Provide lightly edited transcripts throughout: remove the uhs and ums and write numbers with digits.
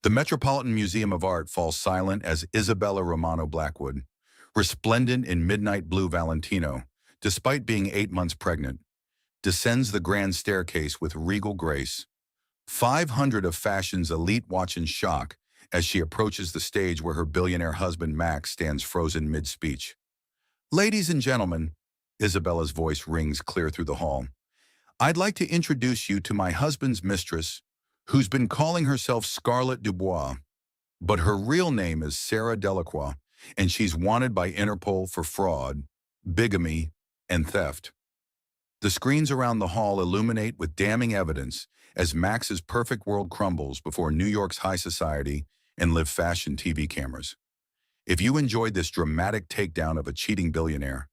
The Metropolitan Museum of Art falls silent as Isabella Romano Blackwood, resplendent in midnight blue Valentino, despite being 8 months pregnant, descends the grand staircase with regal grace. 500 of fashion's elite watch in shock as she approaches the stage where her billionaire husband Max stands frozen mid-speech. "Ladies and gentlemen," Isabella's voice rings clear through the hall, "I'd like to introduce you to my husband's mistress, who's been calling herself Scarlett Dubois, but her real name is Sarah Delacroix, and she's wanted by Interpol for fraud, bigamy, and theft." The screens around the hall illuminate with damning evidence as Max's perfect world crumbles before New York's high society and live fashion TV cameras. If you enjoyed this dramatic takedown of a cheating billionaire,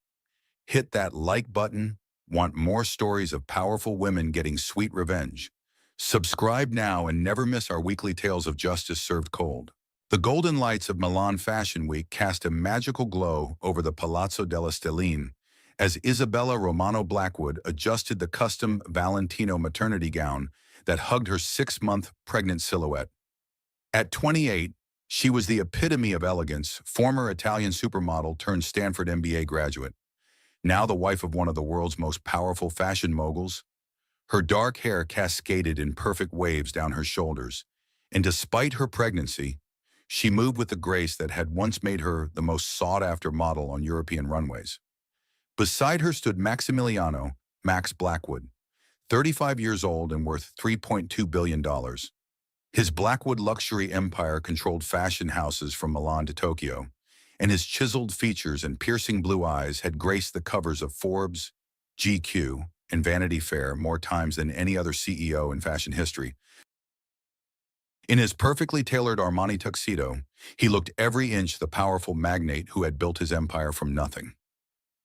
hit that like button. Want more stories of powerful women getting sweet revenge? Subscribe now and never miss our weekly tales of justice served cold. The golden lights of Milan Fashion Week cast a magical glow over the Palazzo della Stelline as Isabella Romano Blackwood adjusted the custom Valentino maternity gown that hugged her 6-month pregnant silhouette. At 28, she was the epitome of elegance, former Italian supermodel turned Stanford MBA graduate. Now the wife of one of the world's most powerful fashion moguls, her dark hair cascaded in perfect waves down her shoulders, and despite her pregnancy, she moved with the grace that had once made her the most sought-after model on European runways. Beside her stood Maximiliano, Max Blackwood, 35 years old and worth $3.2 billion. His Blackwood luxury empire controlled fashion houses from Milan to Tokyo, and his chiseled features and piercing blue eyes had graced the covers of Forbes, GQ, and Vanity Fair more times than any other CEO in fashion history. In his perfectly tailored Armani tuxedo, he looked every inch the powerful magnate who had built his empire from nothing.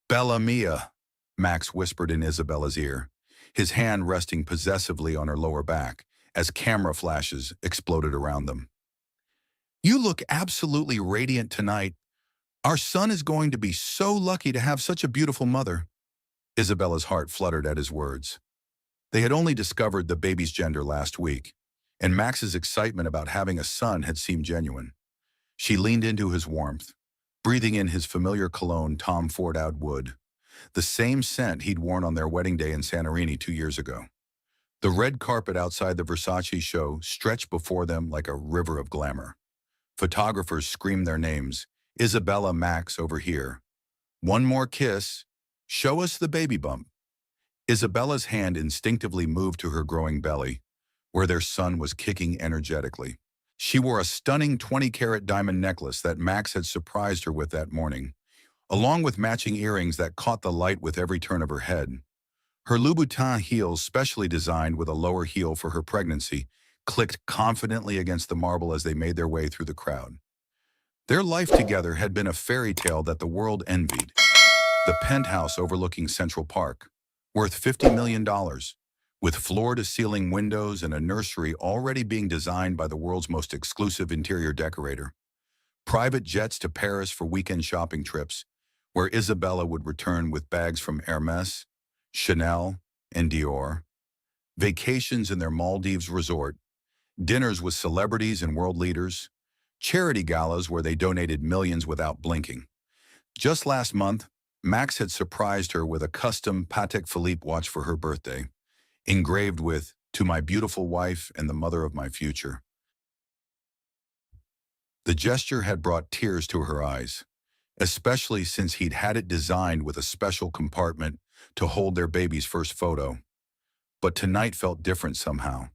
"Bella mia," Max whispered in Isabella's ear, his hand resting possessively on her lower back as camera flashes exploded around them. "You look absolutely radiant tonight. Our son is going to be so lucky to have such a beautiful mother." Isabella's heart fluttered at his words. They had only discovered the baby's gender last week, and Max's excitement about having a son had seemed genuine. She leaned into his warmth, breathing in his familiar cologne Tom Ford Wood, the same scent he'd worn on their wedding day in Santorini 2 years ago. The red carpet outside the Versace show stretched before them like a river of glamour. Photographers screamed their names, "Isabella, Max, over here. One more kiss. Show us the baby bump." Isabella's hand instinctively moved to her growing belly, where their son was kicking energetically. She wore a stunning 20-carat diamond necklace that Max had surprised her with that morning, along with matching earrings that caught the light with every turn of her head. Her Louboutin heels, specially designed with a lower heel for her pregnancy, clicked confidently against the marble as they made their way through the crowd. Their life together had been a fairy tale that the world envied. The penthouse overlooking Central Park, worth $50 million, with floor-to-ceiling windows and a nursery already being designed by the world's most exclusive interior decorator. Private jets to Paris for weekend shopping trips, where Isabella would return with bags from Hermès, Chanel, and Dior. Vacations in their Maldives resort, dinners with celebrities and world leaders, charity galas where they donated millions without blinking. Just last month, Max had surprised her with a custom Patek Philippe watch for her birthday, engraved with, "To my beautiful wife and the mother of my future." The gesture had brought tears to her eyes, especially since he'd had it designed with a special compartment to hold their baby's first photo. But tonight felt different somehow.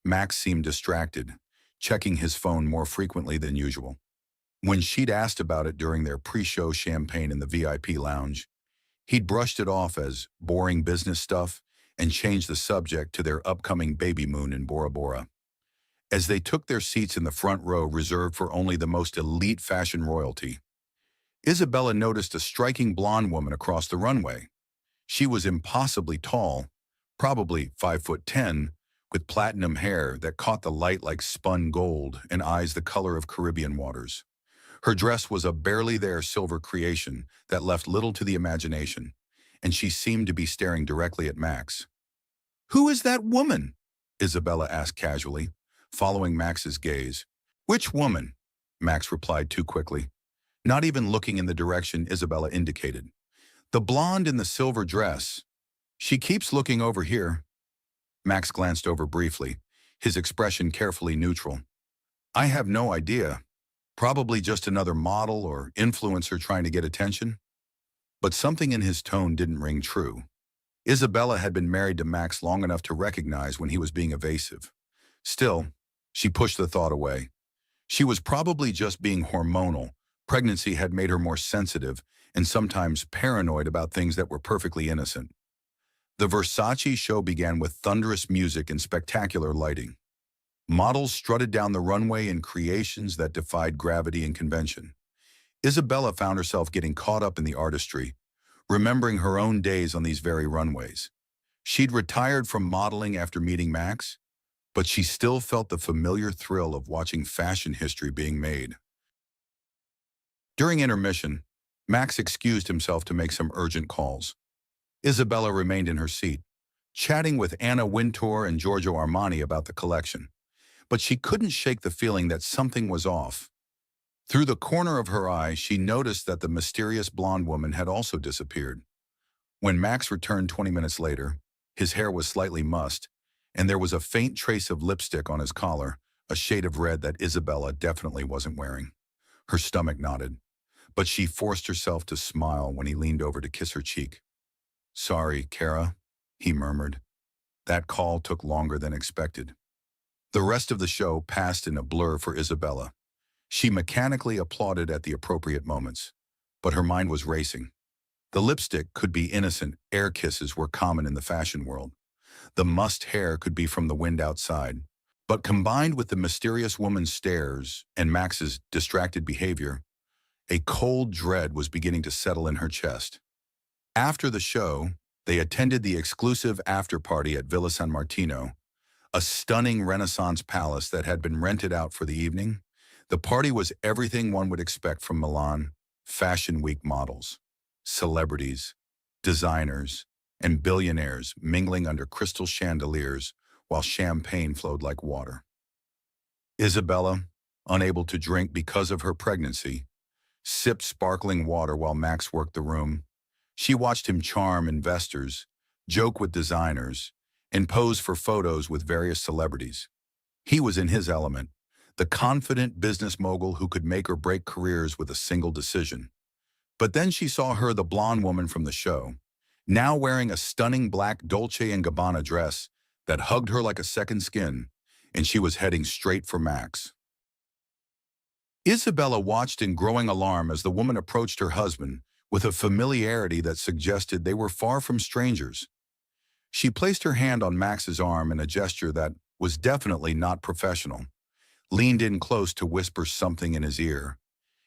Max seemed distracted, checking his phone more frequently than usual. When she'd asked about it during their pre-show champagne in the VIP lounge, he'd brushed it off as boring business stuff and changed the subject to their upcoming baby moon in Bora Bora. As they took their seats in the front row reserved for only the most elite fashion royalty, Isabella noticed a striking blonde woman across the runway. She was impossibly tall, probably 5'10", with platinum hair that caught the light like spun gold and eyes the color of Caribbean waters. Her dress was a barely-there silver creation that left little to the imagination, and she seemed to be staring directly at Max. "Who is that woman?" Isabella asked casually, following Max's gaze. "Which woman?" Max replied too quickly, not even looking in the direction Isabella indicated. "The blonde in the silver dress. She keeps looking over here." Max glanced over briefly, his expression carefully neutral. "I have no idea. Probably just another model or influencer trying to get attention." But something in his tone didn't ring true. Isabella had been married to Max long enough to recognize when he was being evasive. Still, she pushed the thought away. She was probably just being hormonal. Pregnancy had made her more sensitive and sometimes paranoid about things that were perfectly innocent. The Versace show began with thunderous music and spectacular lighting. Models strutted down the runway in creations that defied gravity and convention. Isabella found herself getting caught up in the artistry, remembering her own days on these very runways. She'd retired from modeling after meeting Max, but she still felt the familiar thrill of watching fashion history being made. During intermission, Max excused himself to make some urgent calls. Isabella remained in her seat, chatting with Anna Wintour and Giorgio Armani about the collection. But she couldn't shake the feeling that something was off. Through the corner of her eye, she noticed that the mysterious blonde woman had also disappeared. When Max returned 20 minutes later, his hair was slightly mussed, and there was a faint trace of lipstick on his collar, a shade of red that Isabella definitely wasn't wearing. Her stomach knotted, but she forced herself to smile when he leaned over to kiss her cheek. "Sorry, Kara," he murmured. That call took longer than expected. The rest of the show passed in a blur for Isabella. She mechanically applauded at the appropriate moments, but her mind was racing. The lipstick could be innocent, air kisses were common in the fashion world. The mussed hair could be from the wind outside. But combined with the mysterious woman's stares and Max's distracted behavior, a cold dread was beginning to settle in her chest. After the show, they attended the exclusive after-party at Villa San Martino, a stunning Renaissance palace that had been rented out for the evening. The party was everything one would expect from Milan: Fashion Week models, celebrities, designers, and billionaires mingling under crystal chandeliers while champagne flowed like water. Isabella, unable to drink because of her pregnancy, sipped sparkling water while Max worked the room. She watched him charm investors, joke with designers, and pose for photos with various celebrities. He was in his element, the confident business mogul who could make or break careers with a single decision. But then she saw her, the blonde woman from the show, now wearing a stunning black Dolce & Gabbana dress that hugged her like a second skin, and she was heading straight for Max. Isabella watched in growing alarm as the woman approached her husband with a familiarity that suggested they were far from strangers. She placed her hand on Max's arm in a gesture that was definitely not professional, leaned in close to whisper something in his ear,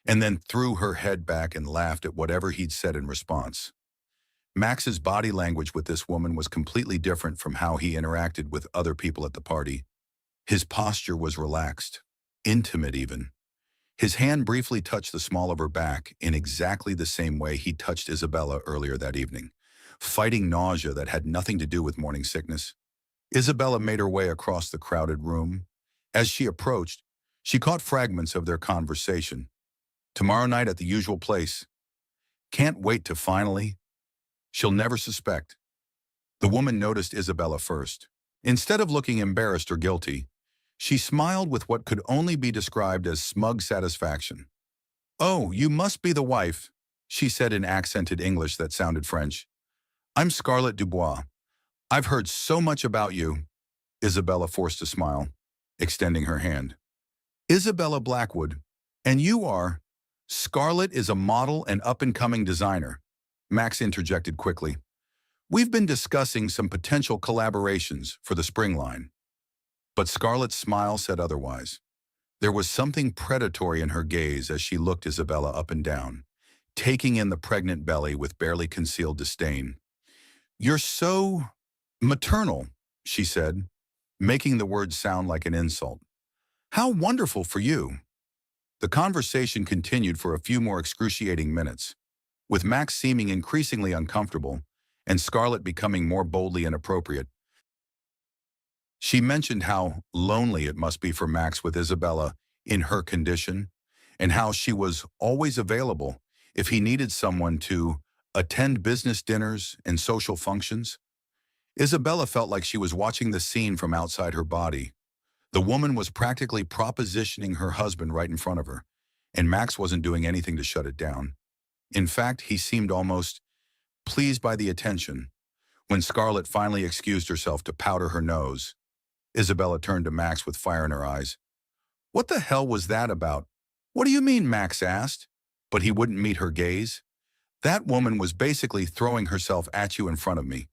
and then threw her head back and laughed at whatever he'd said in response. Max's body language with this woman was completely different from how he interacted with other people at the party. His posture was relaxed, intimate even. His hand briefly touched the small of her back in exactly the same way he touched Isabella earlier that evening, fighting nausea that had nothing to do with morning sickness. Isabella made her way across the crowded room. As she approached, she caught fragments of their conversation. "Tomorrow night at the usual place. Can't wait to finally. She'll never suspect." The woman noticed Isabella first. Instead of looking embarrassed or guilty, she smiled with what could only be described as smug satisfaction. "Oh, you must be the wife," she said in accented English that sounded French. "I'm Scarlett Dubois. I've heard so much about you." Isabella forced a smile, extending her hand. "Isabella Blackwood. And you are—" "Scarlett is a model and up-and-coming designer," Max interjected quickly. "We've been discussing some potential collaborations for the spring line." But Scarlett's smile said otherwise. There was something predatory in her gaze as she looked Isabella up and down, taking in the pregnant belly with barely concealed disdain. "You're so maternal," she said, making the words sound like an insult. "How wonderful for you." The conversation continued for a few more excruciating minutes, with Max seeming increasingly uncomfortable and Scarlett becoming more boldly inappropriate. She mentioned how lonely it must be for Max with Isabella in her condition, and how she was always available if he needed someone to attend business dinners and social functions. Isabella felt like she was watching the scene from outside her body. The woman was practically propositioning her husband right in front of her, and Max wasn't doing anything to shut it down. In fact, he seemed almost pleased by the attention. When Scarlett finally excused herself to powder her nose, Isabella turned to Max with fire in her eyes. "What the hell was that about?" "What do you mean?" Max asked. But he wouldn't meet her gaze. "That woman was basically throwing herself at you in front of me,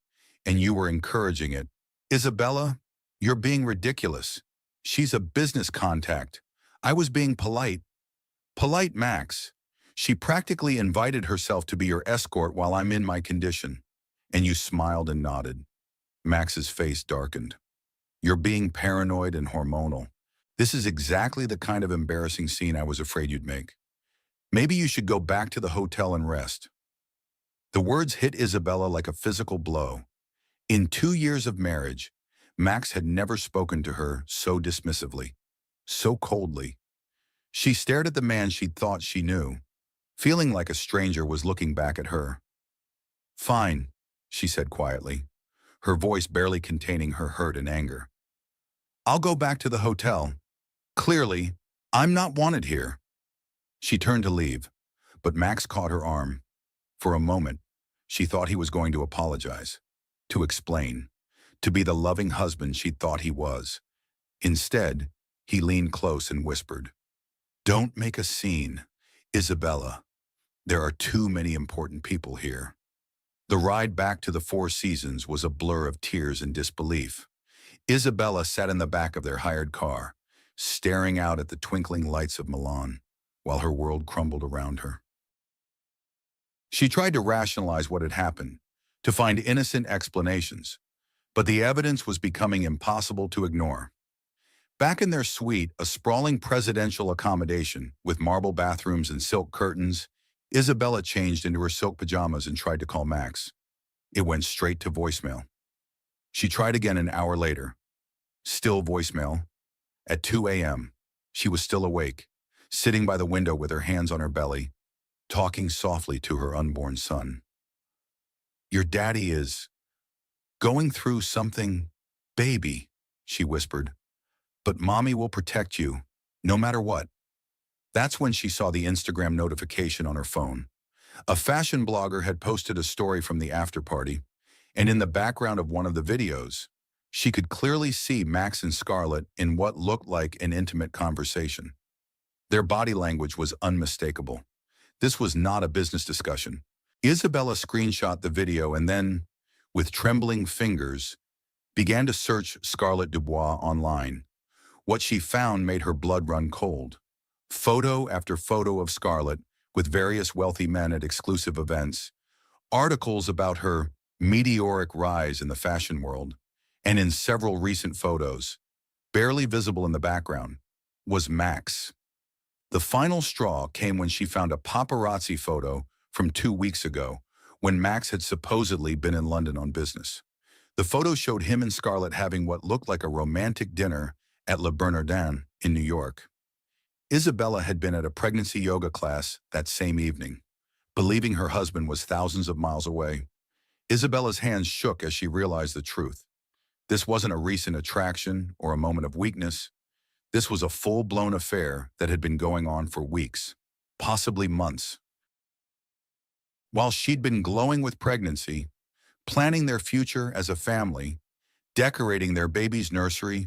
and you were encouraging it." "Isabella, you're being ridiculous. She's a business contact. I was being polite." "Polite, Max. She practically invited herself to be your escort while I'm in my condition." And you smiled and nodded. Max's face darkened. "You're being paranoid and hormonal. This is exactly the kind of embarrassing scene I was afraid you'd make. Maybe you should go back to the hotel and rest." The words hit Isabella like a physical blow. In 2 years of marriage, Max had never spoken to her so dismissively, so coldly. She stared at the man she'd thought she knew, feeling like a stranger was looking back at her. "Fine," she said quietly, her voice barely containing her hurt and anger. "I'll go back to the hotel. Clearly, I'm not wanted here." She turned to leave, but Max caught her arm. For a moment, she thought he was going to apologize, to explain, to be the loving husband she thought he was. Instead, he leaned close and whispered, "Don't make a scene, Isabella. There are too many important people here." The ride back to the Four Seasons was a blur of tears and disbelief. Isabella sat in the back of their hired car, staring out at the twinkling lights of Milan, while her world crumbled around her. She tried to rationalize what had happened, to find innocent explanations, but the evidence was becoming impossible to ignore. Back in their suite, a sprawling presidential accommodation with marble bathrooms and silk curtains, Isabella changed into her silk pajamas and tried to call Max. It went straight to voicemail. She tried again an hour later. Still voicemail. At 2 a.m., she was still awake, sitting by the window with her hands on her belly, talking softly to her unborn son. "Your daddy is going through something, baby," she whispered. "But mommy will protect you, no matter what." That's when she saw the Instagram notification on her phone. A fashion blogger had posted a story from the after party, and in the background of one of the videos, she could clearly see Max and Scarlett in what looked like an intimate conversation. Their body language was unmistakable. This was not a business discussion. Isabella screenshot the video and then, with trembling fingers, began to search Scarlett Dubois online. What she found made her blood run cold. Photo after photo of Scarlett with various wealthy men at exclusive events, articles about her meteoric rise in the fashion world, and in several recent photos, barely visible in the background, was Max. The final straw came when she found a paparazzi photo from 2 weeks ago, when Max had supposedly been in London on business. The photo showed him and Scarlett having what looked like a romantic dinner at Le Bernardin in New York. Isabella had been at a pregnancy yoga class that same evening, believing her husband was thousands of miles away. Isabella's hands shook as she realized the truth. This wasn't a recent attraction or a moment of weakness. This was a full-blown affair that had been going on for weeks, possibly months. While she'd been glowing with pregnancy, planning their future as a family, decorating their baby's nursery,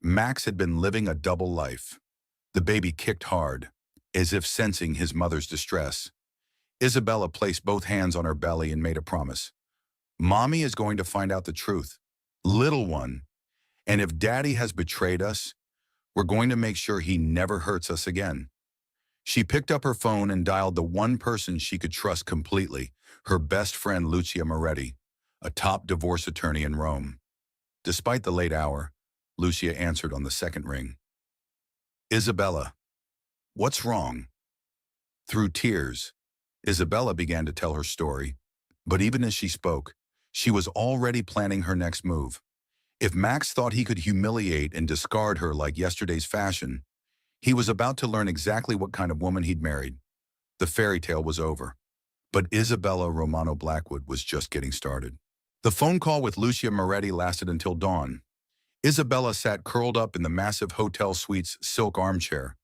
Max had been living a double life. The baby kicked hard, as if sensing his mother's distress. Isabella placed both hands on her belly and made a promise. "Mommy is going to find out the truth, little one, and if Daddy has betrayed us, we're going to make sure he never hurts us again." She picked up her phone and dialed the one person she could trust completely, her best friend Lucia Moretti, a top divorce attorney in Rome. Despite the late hour, Lucia answered on the second ring. "Isabella, what's wrong?" Through tears, Isabella began to tell her story, but even as she spoke, she was already planning her next move. If Max thought he could humiliate and discard her like yesterday's fashion, He was about to learn exactly what kind of woman he'd married. The fairy tale was over. But Isabella Romano Blackwood was just getting started. The phone call with Lucia Moretti lasted until dawn. Isabella sat curled up in the massive hotel suite's silk armchair,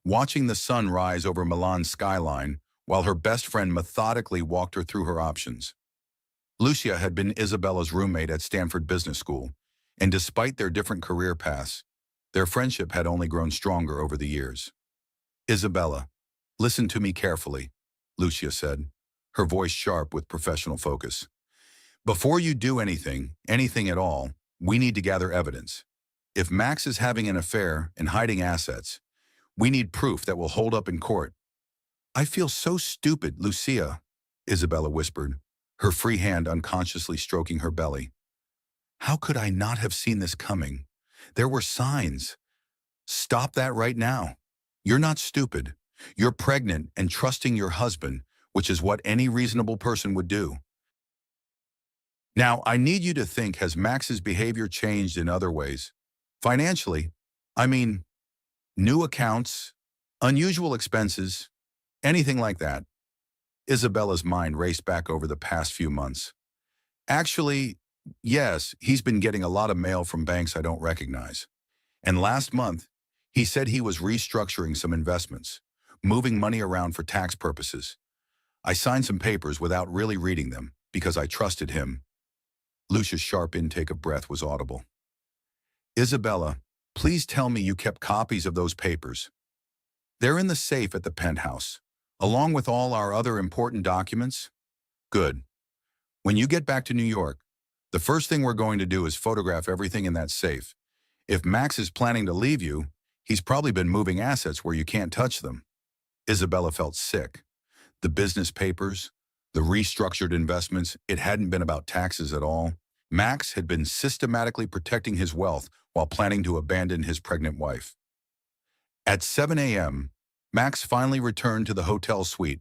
watching the sun rise over Milan's skyline while her best friend methodically walked her through her options. Lucia had been Isabella's roommate at Stanford Business School, and despite their different career paths, their friendship had only grown stronger over the years. "Isabella, listen to me carefully," Lucia said, her voice sharp with professional focus. "Before you do anything at all, we need to gather evidence. If Max is having an affair and hiding assets, we need proof that will hold up in court." "I feel so stupid, Lucia," Isabella whispered, her free hand unconsciously stroking her belly. "How could I not have seen this coming? There were signs." "Stop that right now. You're not stupid. You're pregnant and trusting your husband, which is what any reasonable person would do. Now, I need you to think, has Max's behavior changed in other ways? Financially, I mean, new accounts, unusual expenses, anything like that?" Isabella's mind raced back over the past few months. "Actually, yes, he's been getting a lot of mail from banks I don't recognize. And last month, he said he was restructuring some investments, moving money around for tax purposes. I signed some papers without really reading them because I trusted him." Lucia's sharp intake of breath was audible. "Isabella, please tell me you kept copies of those papers." "They're in the safe at the penthouse, along with all our other important documents." "Good. When you get back to New York, the first thing we're going to do is photograph everything in that safe. If Max is planning to leave you, he's probably been moving assets where you can't touch them." Isabella felt sick. The business papers, the restructured investments, it hadn't been about taxes at all. Max had been systematically protecting his wealth while planning to abandon his pregnant wife. At 7 a.m., Max finally returned to the hotel suite.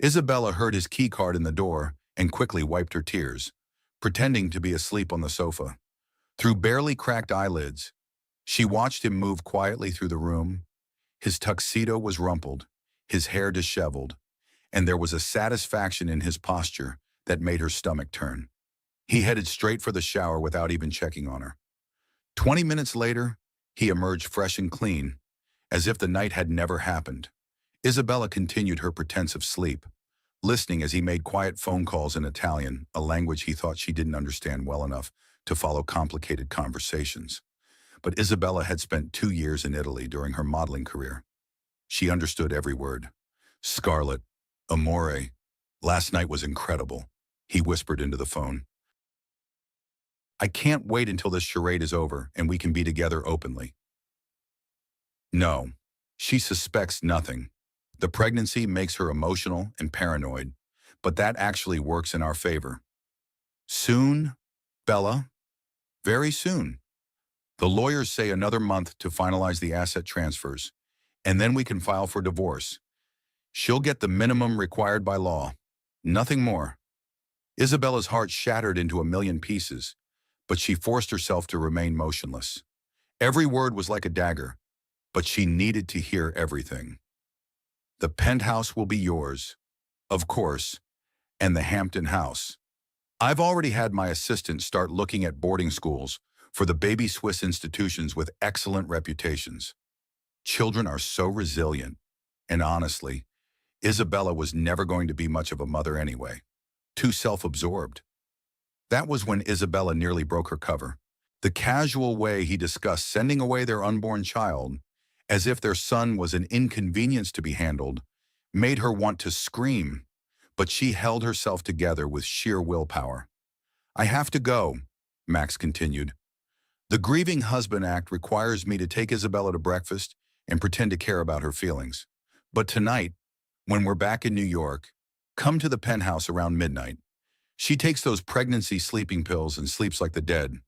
Isabella heard his key card in the door and quickly wiped her tears, pretending to be asleep on the sofa. Through barely cracked eyelids, she watched him move quietly through the room. His tuxedo was rumpled, his hair disheveled, and there was a satisfaction in his posture that made her stomach turn. He headed straight for the shower without even checking on her. 20 minutes later, he emerged fresh and clean, as if the night had never happened. Isabella continued her pretense of sleep, listening as he made quiet phone calls in Italian, a language he thought she didn't understand well enough to follow complicated conversations. But Isabella had spent 2 years in Italy during her modeling career. She understood every word. "Scarlet, amore, last night was incredible," he whispered into the phone. "I can't wait until this charade is over and we can be together openly." No, she suspects nothing. The pregnancy makes her emotional and paranoid, but that actually works in our favor. "Soon, Bella? Very soon. The lawyers say another month to finalize the asset transfers, and then we can file for divorce. She'll get the minimum required by law. Nothing more." Isabella's heart shattered into a million pieces, but she forced herself to remain motionless. Every word was like a dagger, but she needed to hear everything. "The penthouse will be yours, of course, and the Hampton house. I've already had my assistant start looking at boarding schools for the baby Swiss institutions with excellent reputations. Children are so resilient, and honestly, Isabella was never going to be much of a mother anyway. Too self-absorbed." That was when Isabella nearly broke her cover. The casual way he discussed sending away their unborn child, as if their son was an inconvenience to be handled, made her want to scream, but she held herself together with sheer willpower. "I have to go," Max continued. "The Grieving Husband Act requires me to take Isabella to breakfast and pretend to care about her feelings. But tonight, when we're back in New York, come to the penthouse around midnight. She takes those pregnancy sleeping pills and sleeps like the dead."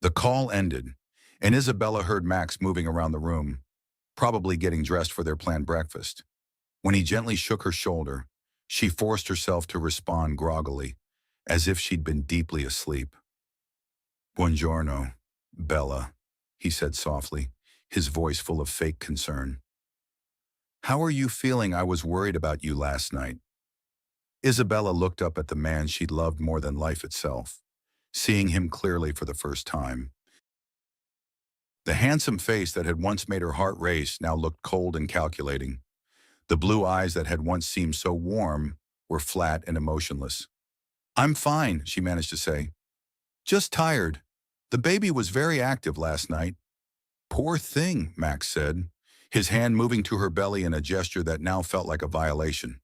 The call ended, and Isabella heard Max moving around the room, probably getting dressed for their planned breakfast. When he gently shook her shoulder, she forced herself to respond groggily, as if she'd been deeply asleep. "Buongiorno, Bella," he said softly, his voice full of fake concern. "How are you feeling? I was worried about you last night." Isabella looked up at the man she'd loved more than life itself, seeing him clearly for the first time. The handsome face that had once made her heart race now looked cold and calculating. The blue eyes that had once seemed so warm were flat and emotionless. "I'm fine," she managed to say. "Just tired. The baby was very active last night." "Poor thing," Max said, his hand moving to her belly in a gesture that now felt like a violation.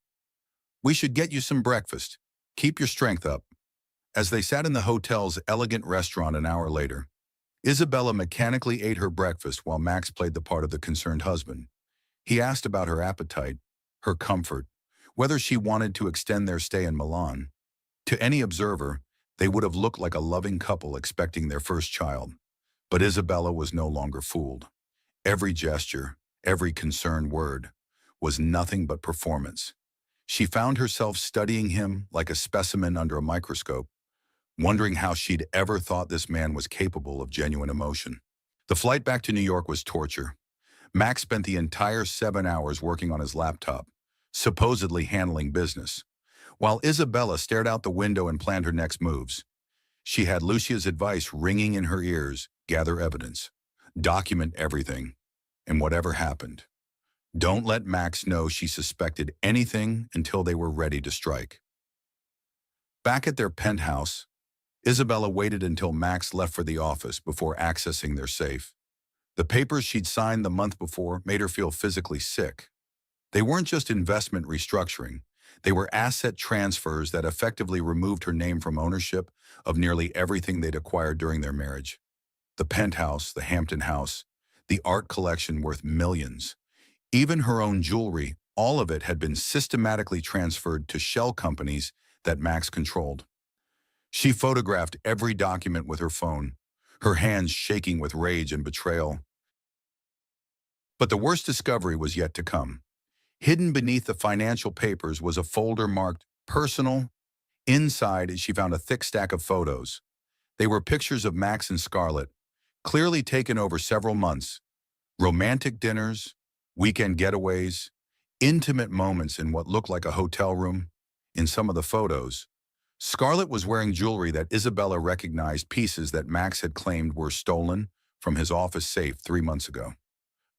"We should get you some breakfast. Keep your strength up." As they sat in the hotel's elegant restaurant an hour later, Isabella mechanically ate her breakfast while Max played the part of the concerned husband. He asked about her appetite, her comfort, whether she wanted to extend their stay in Milan. To any observer, they would have looked like a loving couple expecting their first child. But Isabella was no longer fooled. Every gesture, every concerned word, was nothing but performance. She found herself studying him like a specimen under a microscope, wondering how she'd ever thought this man was capable of genuine emotion. The flight back to New York was torture. Max spent the entire 7 hours working on his laptop, supposedly handling business, while Isabella stared out the window and planned her next moves. She had Lucia's advice ringing in her ears: gather evidence, document everything, and whatever happened, don't let Max know she suspected anything until they were ready to strike. Back at their penthouse, Isabella waited until Max left for the office before accessing their safe. The papers she'd signed the month before made her feel physically sick. They weren't just investment restructuring. They were asset transfers that effectively removed her name from ownership of nearly everything they'd acquired during their marriage. The penthouse, the Hampton house, the art collection worth millions. Even her own jewelry, all of it had been systematically transferred to shell companies that Max controlled. She photographed every document with her phone, her hands shaking with rage and betrayal. But the worst discovery was yet to come. Hidden beneath the financial papers was a folder marked "Personal." Inside, she found a thick stack of photos. They were pictures of Max and Scarlett, clearly taken over several months. Romantic dinners, weekend getaways, intimate moments in what looked like a hotel room. In some of the photos, Scarlett was wearing jewelry that Isabella recognized pieces that Max had claimed were stolen from his office safe 3 months ago.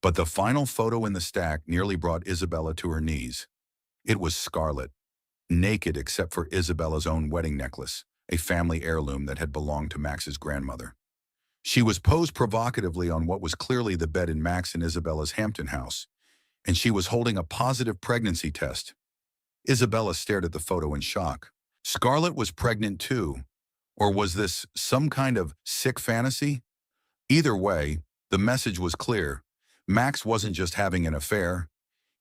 But the final photo in the stack nearly brought Isabella to her knees. It was Scarlett, naked except for Isabella's own wedding necklace, a family heirloom that had belonged to Max's grandmother. She was posed provocatively on what was clearly the bed in Max and Isabella's Hampton house, and she was holding a positive pregnancy test. Isabella stared at the photo in shock. Scarlett was pregnant too, or was this some kind of sick fantasy? Either way, the message was clear. Max wasn't just having an affair.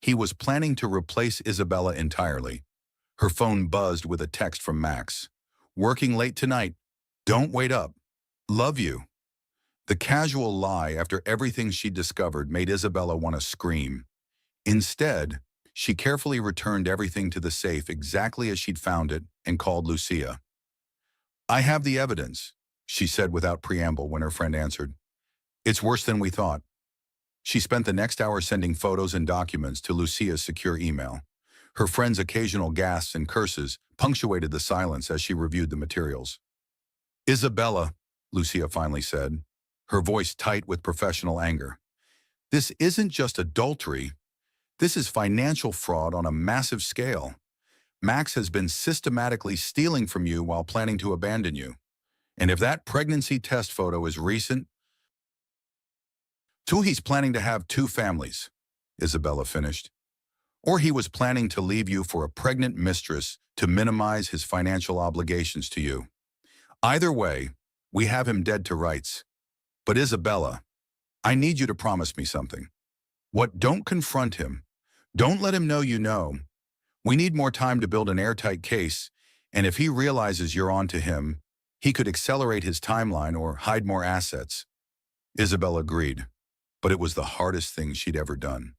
He was planning to replace Isabella entirely. Her phone buzzed with a text from Max. "Working late tonight. Don't wait up. Love you." The casual lie after everything she'd discovered made Isabella want to scream. Instead, she carefully returned everything to the safe exactly as she'd found it and called Lucia. "I have the evidence," she said without preamble when her friend answered. "It's worse than we thought." She spent the next hour sending photos and documents to Lucia's secure email. Her friend's occasional gasps and curses punctuated the silence as she reviewed the materials. "Isabella," Lucia finally said, her voice tight with professional anger, "this isn't just adultery. This is financial fraud on a massive scale. Max has been systematically stealing from you while planning to abandon you. And if that pregnancy test photo is recent, too, he's planning to have 2 families," Isabella finished. "Or he was planning to leave you for a pregnant mistress to minimize his financial obligations to you. Either way, we have him dead to rights. But Isabella, I need you to promise me something. Don't confront him. Don't let him know you know. We need more time to build an airtight case, and if he realizes you're on to him, he could accelerate his timeline or hide more assets." Isabella agreed, but it was the hardest thing she'd ever done.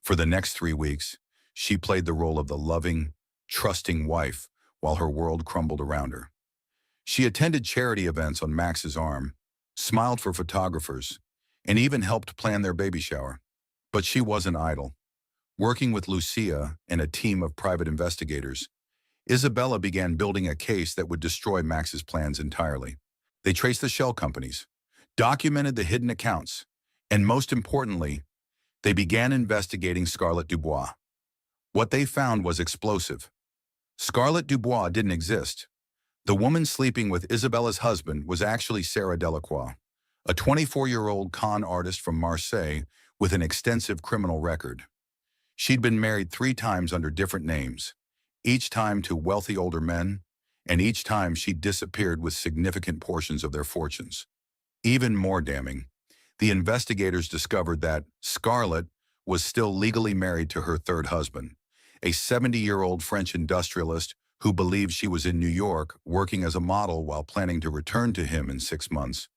For the next 3 weeks, she played the role of the loving, trusting wife while her world crumbled around her. She attended charity events on Max's arm, smiled for photographers, and even helped plan their baby shower. But she wasn't idle. Working with Lucia and a team of private investigators, Isabella began building a case that would destroy Max's plans entirely. They traced the shell companies, documented the hidden accounts, and most importantly, they began investigating Scarlett Dubois. What they found was explosive. Scarlett Dubois didn't exist. The woman sleeping with Isabella's husband was actually Sarah Delacroix, a 24-year-old con artist from Marseille with an extensive criminal record. She'd been married 3 times under different names, each time to wealthy older men, and each time she disappeared with significant portions of their fortunes. Even more damning, the investigators discovered that Scarlett was still legally married to her third husband, a 70-year-old French industrialist who believed she was in New York working as a model while planning to return to him in 6 months.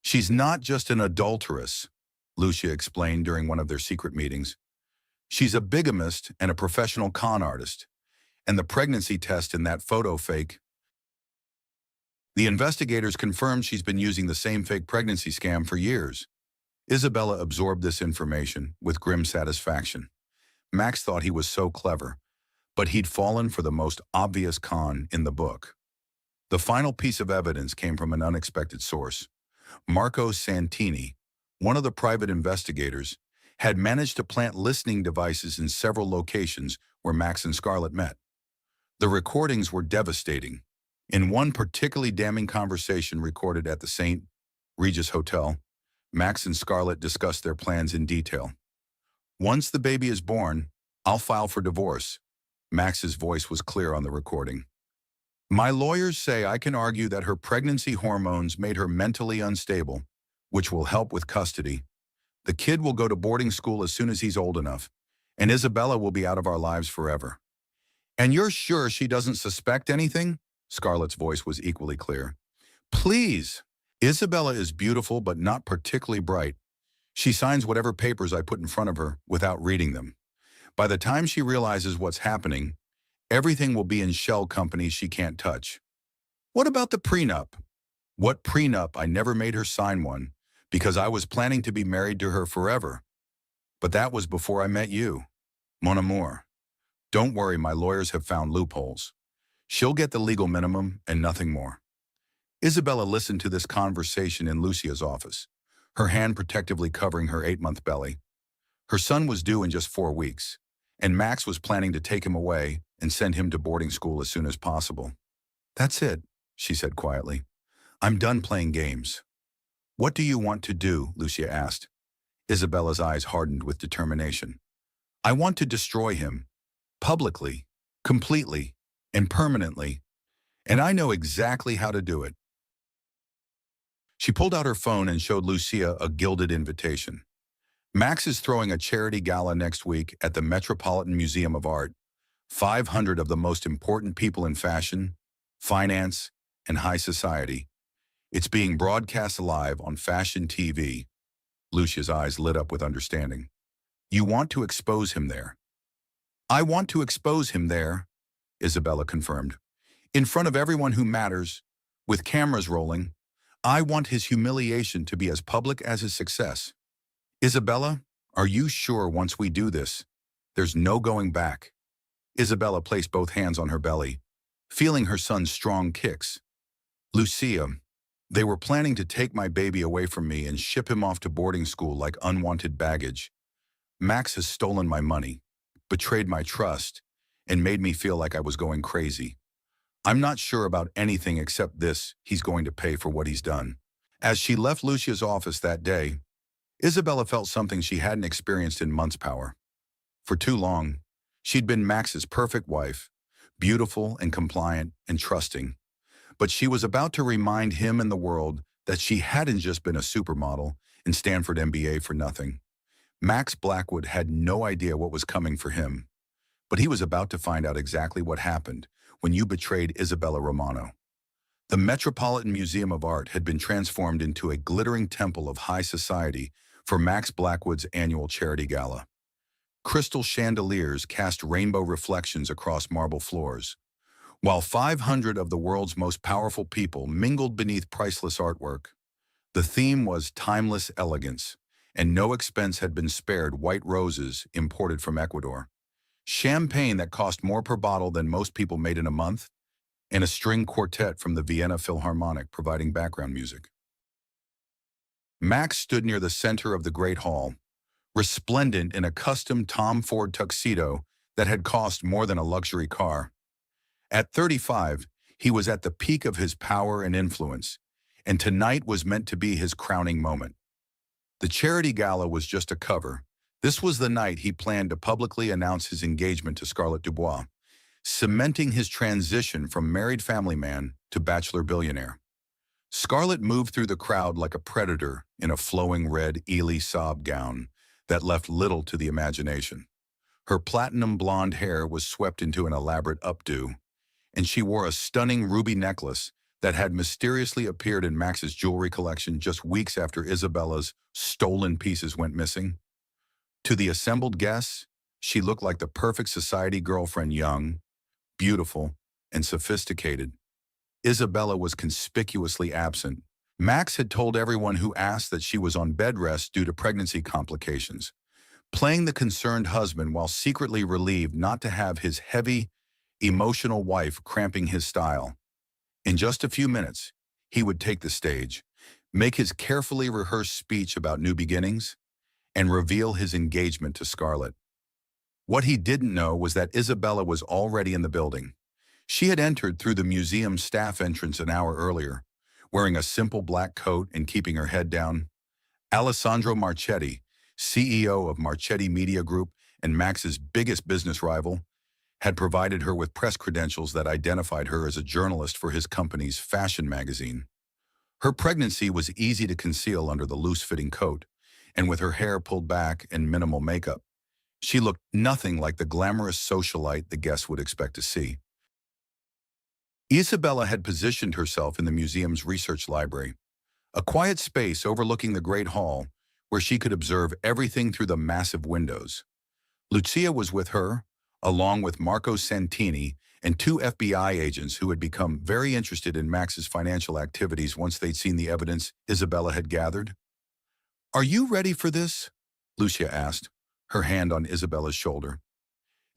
"She's not just an adulteress," Lucia explained during one of their secret meetings. "She's a bigamist and a professional con artist, and the pregnancy test in that photo fake." The investigators confirmed she's been using the same fake pregnancy scam for years. Isabella absorbed this information with grim satisfaction. Max thought he was so clever, but he'd fallen for the most obvious con in the book. The final piece of evidence came from an unexpected source. Marco Santini, one of the private investigators, had managed to plant listening devices in several locations where Max and Scarlett met. The recordings were devastating. In one particularly damning conversation recorded at the St. Regis Hotel, Max and Scarlett discussed their plans in detail. "Once the baby is born, I'll file for divorce." Max's voice was clear on the recording. "My lawyers say I can argue that her pregnancy hormones made her mentally unstable, which will help with custody. The kid will go to boarding school as soon as he's old enough, and Isabella will be out of our lives forever." "And you're sure she doesn't suspect anything?" Scarlett's voice was equally clear. "Please. Isabella is beautiful but not particularly bright. She signs whatever papers I put in front of her without reading them. By the time she realizes what's happening, everything will be in shell companies she can't touch." "What about the prenup?" "What prenup? I never made her sign one because I was planning to be married to her forever. But that was before I met you. Mon amour. Don't worry, my lawyers have found loopholes. She'll get the legal minimum and nothing more." Isabella listened to this conversation in Lucia's office, her hand protectively covering her 8-month belly. Her son was due in just 4 weeks, and Max was planning to take him away and send him to boarding school as soon as possible. "That's it," she said quietly. "I'm done playing games." "What do you want to do?" Lucia asked. Isabella's eyes hardened with determination. "I want to destroy him. Publicly, completely, and permanently. And I know exactly how to do it." She pulled out her phone and showed Lucia a gilded invitation. "Max is throwing a charity gala next week at the Metropolitan Museum of Art. 500 of the most important people in fashion, finance, and high society. It's being broadcast live on Fashion TV." Lucia's eyes lit up with understanding. "You want to expose him there?" "I want to expose him there," Isabella confirmed. "In front of everyone who matters, with cameras rolling. I want his humiliation to be as public as his success." "Isabella, are you sure once we do this, there's no going back?" Isabella placed both hands on her belly, feeling her son's strong kicks. "Lucia, they were planning to take my baby away from me and ship him off to boarding school like unwanted baggage. Max has stolen my money, betrayed my trust, and made me feel like I was going crazy. I'm not sure about anything except this: he's going to pay for what he's done." As she left Lucia's office that day, Isabella felt something she hadn't experienced in months. Power. For too long, she'd been Max's perfect wife, beautiful and compliant and trusting. But she was about to remind him and the world that she hadn't just been a supermodel and Stanford MBA for nothing. Max Blackwood had no idea what was coming for him, but he was about to find out exactly what happened when you betrayed Isabella Romano. The Metropolitan Museum of Art had been transformed into a glittering temple of high society for Max Blackwood's annual charity gala. Crystal chandeliers cast rainbow reflections across marble floors, while 500 of the world's most powerful people mingled beneath priceless artwork. The theme was timeless elegance, and no expense had been spared white roses imported from Ecuador, champagne that cost more per bottle than most people made in a month, and a string quartet from the Vienna Philharmonic providing background music. Max stood near the center of the Great Hall, resplendent in a custom Tom Ford tuxedo that had cost more than a luxury car. At 35, he was at the peak of his power and influence, and tonight was meant to be his crowning moment. The charity gala was just a cover. This was the night he planned to publicly announce his engagement to Scarlett Dubois, cementing his transition from married family man to bachelor billionaire. Scarlett moved through the crowd like a predator in a flowing red Ely Saab gown that left little to the imagination. Her platinum blonde hair was swept into an elaborate updo, and she wore a stunning ruby necklace that had mysteriously appeared in Max's jewelry collection just weeks after Isabella's stolen pieces went missing. To the assembled guests, she looked like the perfect society girlfriend, young, beautiful, and sophisticated. Isabella was conspicuously absent. Max had told everyone who asked that she was on bed rest due to pregnancy complications, playing the concerned husband while secretly relieved not to have his heavy, emotional wife cramping his style. In just a few minutes, he would take the stage, make his carefully rehearsed speech about new beginnings, and reveal his engagement to Scarlett. What he didn't know was that Isabella was already in the building. She had entered through the museum's staff entrance an hour earlier, wearing a simple black coat and keeping her head down. Alessandro Marchetti, CEO of Marchetti Media Group and Max's biggest business rival, had provided her with press credentials that identified her as a journalist for his company's fashion magazine. Her pregnancy was easy to conceal under the loose-fitting coat, and with her hair pulled back and minimal makeup, she looked nothing like the glamorous socialite the guests would expect to see. Isabella had positioned herself in the museum's research library, a quiet space overlooking the Great Hall where she could observe everything through the massive windows. Lucia was with her, along with Marco Santini and two FBI agents who had become very interested in Max's financial activities once they'd seen the evidence Isabella had gathered. "Are you ready for this?" Lucia asked, her hand on Isabella's shoulder.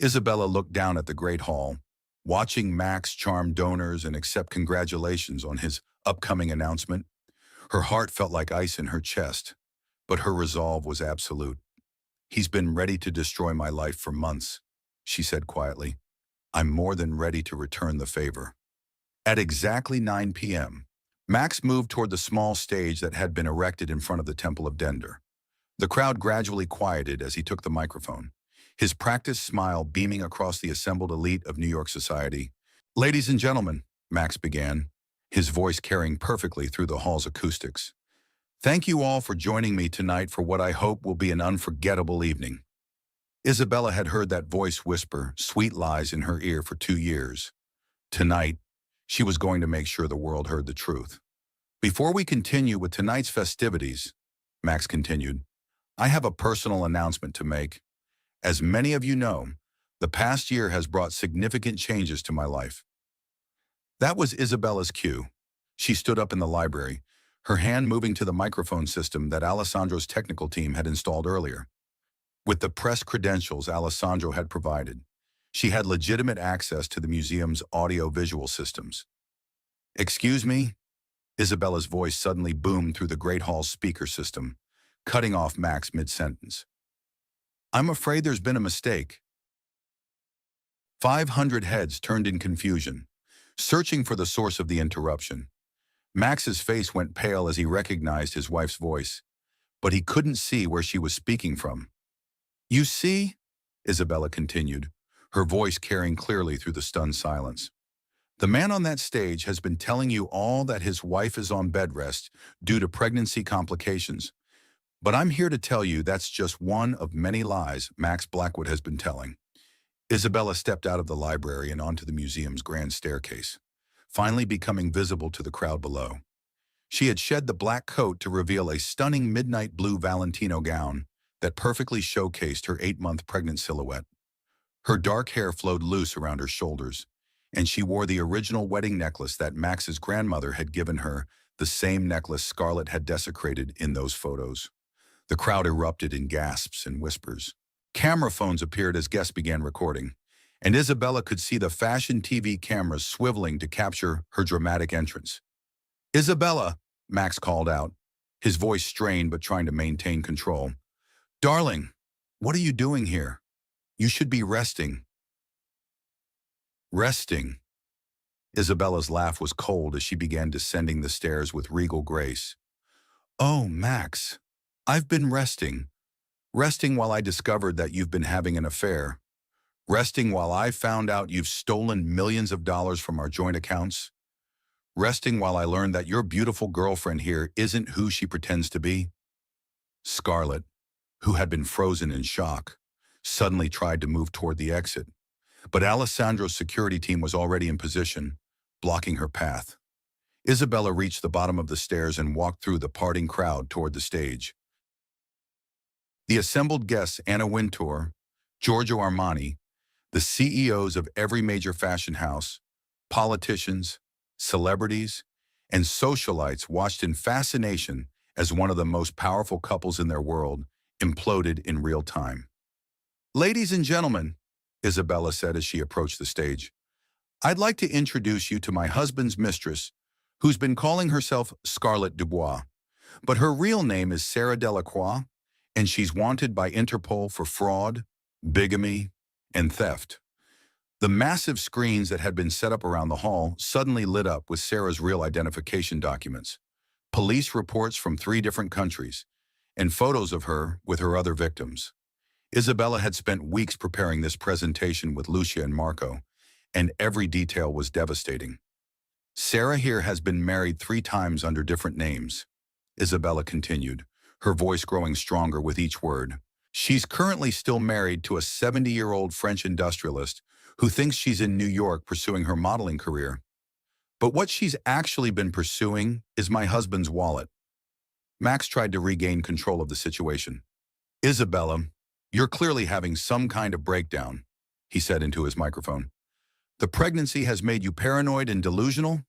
Isabella looked down at the Great Hall, watching Max charm donors and accept congratulations on his upcoming announcement. Her heart felt like ice in her chest, but her resolve was absolute. "He's been ready to destroy my life for months," she said quietly. "I'm more than ready to return the favor." At exactly 9 p.m., Max moved toward the small stage that had been erected in front of the Temple of Dender. The crowd gradually quieted as he took the microphone, his practiced smile beaming across the assembled elite of New York society. "Ladies and gentlemen," Max began, his voice carrying perfectly through the hall's acoustics. "Thank you all for joining me tonight for what I hope will be an unforgettable evening." Isabella had heard that voice whisper sweet lies in her ear for 2 years. Tonight, she was going to make sure the world heard the truth. "Before we continue with tonight's festivities," Max continued, "I have a personal announcement to make. As many of you know, the past year has brought significant changes to my life." That was Isabella's cue. She stood up in the library, her hand moving to the microphone system that Alessandro's technical team had installed earlier. With the press credentials Alessandro had provided, she had legitimate access to the museum's audio-visual systems. "Excuse me?" Isabella's voice suddenly boomed through the Great Hall's speaker system, cutting off Max mid-sentence. "I'm afraid there's been a mistake." 500 heads turned in confusion, searching for the source of the interruption. Max's face went pale as he recognized his wife's voice, but he couldn't see where she was speaking from. "You see," Isabella continued, her voice carrying clearly through the stunned silence, "the man on that stage has been telling you all that his wife is on bed rest due to pregnancy complications. But I'm here to tell you that's just one of many lies Max Blackwood has been telling." Isabella stepped out of the library and onto the museum's grand staircase, finally becoming visible to the crowd below. She had shed the black coat to reveal a stunning midnight blue Valentino gown that perfectly showcased her 8-month pregnant silhouette. Her dark hair flowed loose around her shoulders, and she wore the original wedding necklace that Max's grandmother had given her the same necklace Scarlett had desecrated in those photos. The crowd erupted in gasps and whispers. Camera phones appeared as guests began recording, and Isabella could see the fashion TV cameras swiveling to capture her dramatic entrance. "Isabella," Max called out, his voice strained but trying to maintain control. "Darling, what are you doing here? You should be resting." Resting. Isabella's laugh was cold as she began descending the stairs with regal grace. "Oh, Max, I've been resting. Resting while I discovered that you've been having an affair. Resting while I found out you've stolen millions of dollars from our joint accounts. Resting while I learned that your beautiful girlfriend here isn't who she pretends to be." Scarlett, who had been frozen in shock, suddenly tried to move toward the exit. But Alessandro's security team was already in position, blocking her path. Isabella reached the bottom of the stairs and walked through the parting crowd toward the stage. The assembled guests, Anna Wintour, Giorgio Armani, the CEOs of every major fashion house, politicians, celebrities, and socialites watched in fascination as one of the most powerful couples in their world imploded in real time. "Ladies and gentlemen," Isabella said as she approached the stage, "I'd like to introduce you to my husband's mistress, who's been calling herself Scarlett Dubois. But her real name is Sarah Delacroix, and she's wanted by Interpol for fraud, bigamy, and theft." The massive screens that had been set up around the hall suddenly lit up with Sarah's real identification documents, police reports from 3 different countries, and photos of her with her other victims. Isabella had spent weeks preparing this presentation with Lucia and Marco, and every detail was devastating. "Sarah here has been married 3 times under different names," Isabella continued, her voice growing stronger with each word. "She's currently still married to a 70-year-old French industrialist who thinks she's in New York pursuing her modeling career. But what she's actually been pursuing is my husband's wallet." Max tried to regain control of the situation. "Isabella, you're clearly having some kind of breakdown," he said into his microphone. "The pregnancy has made you paranoid and delusional?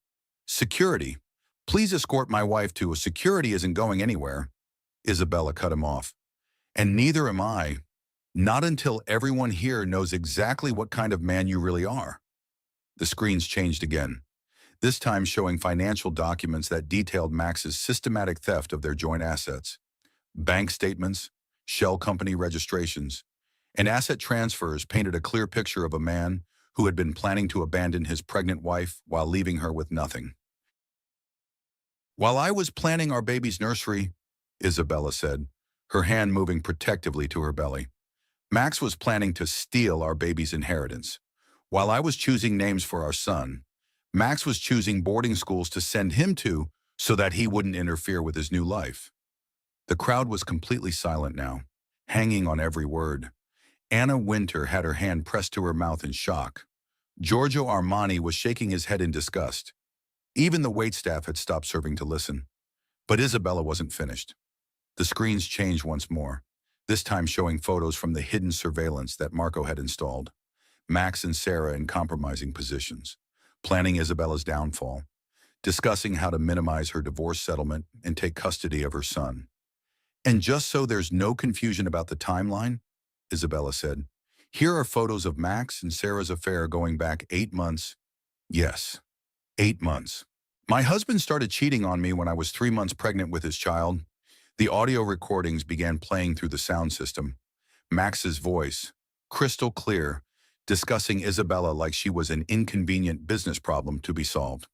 Security. Please escort my wife to a security isn't going anywhere." Isabella cut him off. "And neither am I. Not until everyone here knows exactly what kind of man you really are." The screens changed again, this time showing financial documents that detailed Max's systematic theft of their joint assets. Bank statements, shell company registrations, and asset transfers painted a clear picture of a man who had been planning to abandon his pregnant wife while leaving her with nothing. "While I was planning our baby's nursery," Isabella said, her hand moving protectively to her belly, "Max was planning to steal our baby's inheritance. While I was choosing names for our son, Max was choosing boarding schools to send him to so that he wouldn't interfere with his new life." The crowd was completely silent now, hanging on every word. Anna Wintour had her hand pressed to her mouth in shock. Giorgio Armani was shaking his head in disgust. Even the waitstaff had stopped serving to listen. But Isabella wasn't finished. The screens changed once more, this time showing photos from the hidden surveillance that Marco had installed. Max and Sarah in compromising positions, planning Isabella's downfall, discussing how to minimize her divorce settlement and take custody of her son. "And just so there's no confusion about the timeline," Isabella said, "here are photos of Max and Sarah's affair going back 8 months. Yes, 8 months. My husband started cheating on me when I was 3 months pregnant with his child." The audio recordings began playing through the sound system. Max's voice, crystal clear, discussing Isabella like she was an inconvenient business problem to be solved.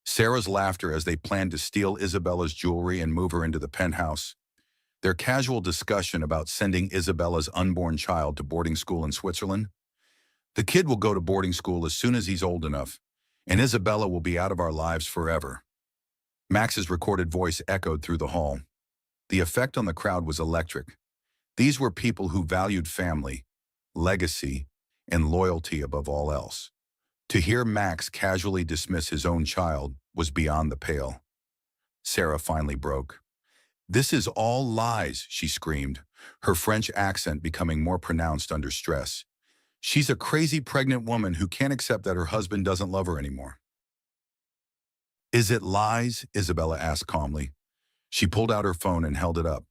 Sarah's laughter as they planned to steal Isabella's jewelry and move her into the penthouse. Their casual discussion about sending Isabella's unborn child to boarding school in Switzerland. "The kid will go to boarding school as soon as he's old enough, and Isabella will be out of our lives forever." Max's recorded voice echoed through the hall. The effect on the crowd was electric. These were people who valued family, legacy, and loyalty above all else. To hear Max casually dismiss his own child was beyond the pale. Sarah finally broke. "This is all lies," she screamed, her French accent becoming more pronounced under stress. "She's a crazy pregnant woman who can't accept that her husband doesn't love her anymore." Is it lies? Isabella asked calmly. She pulled out her phone and held it up.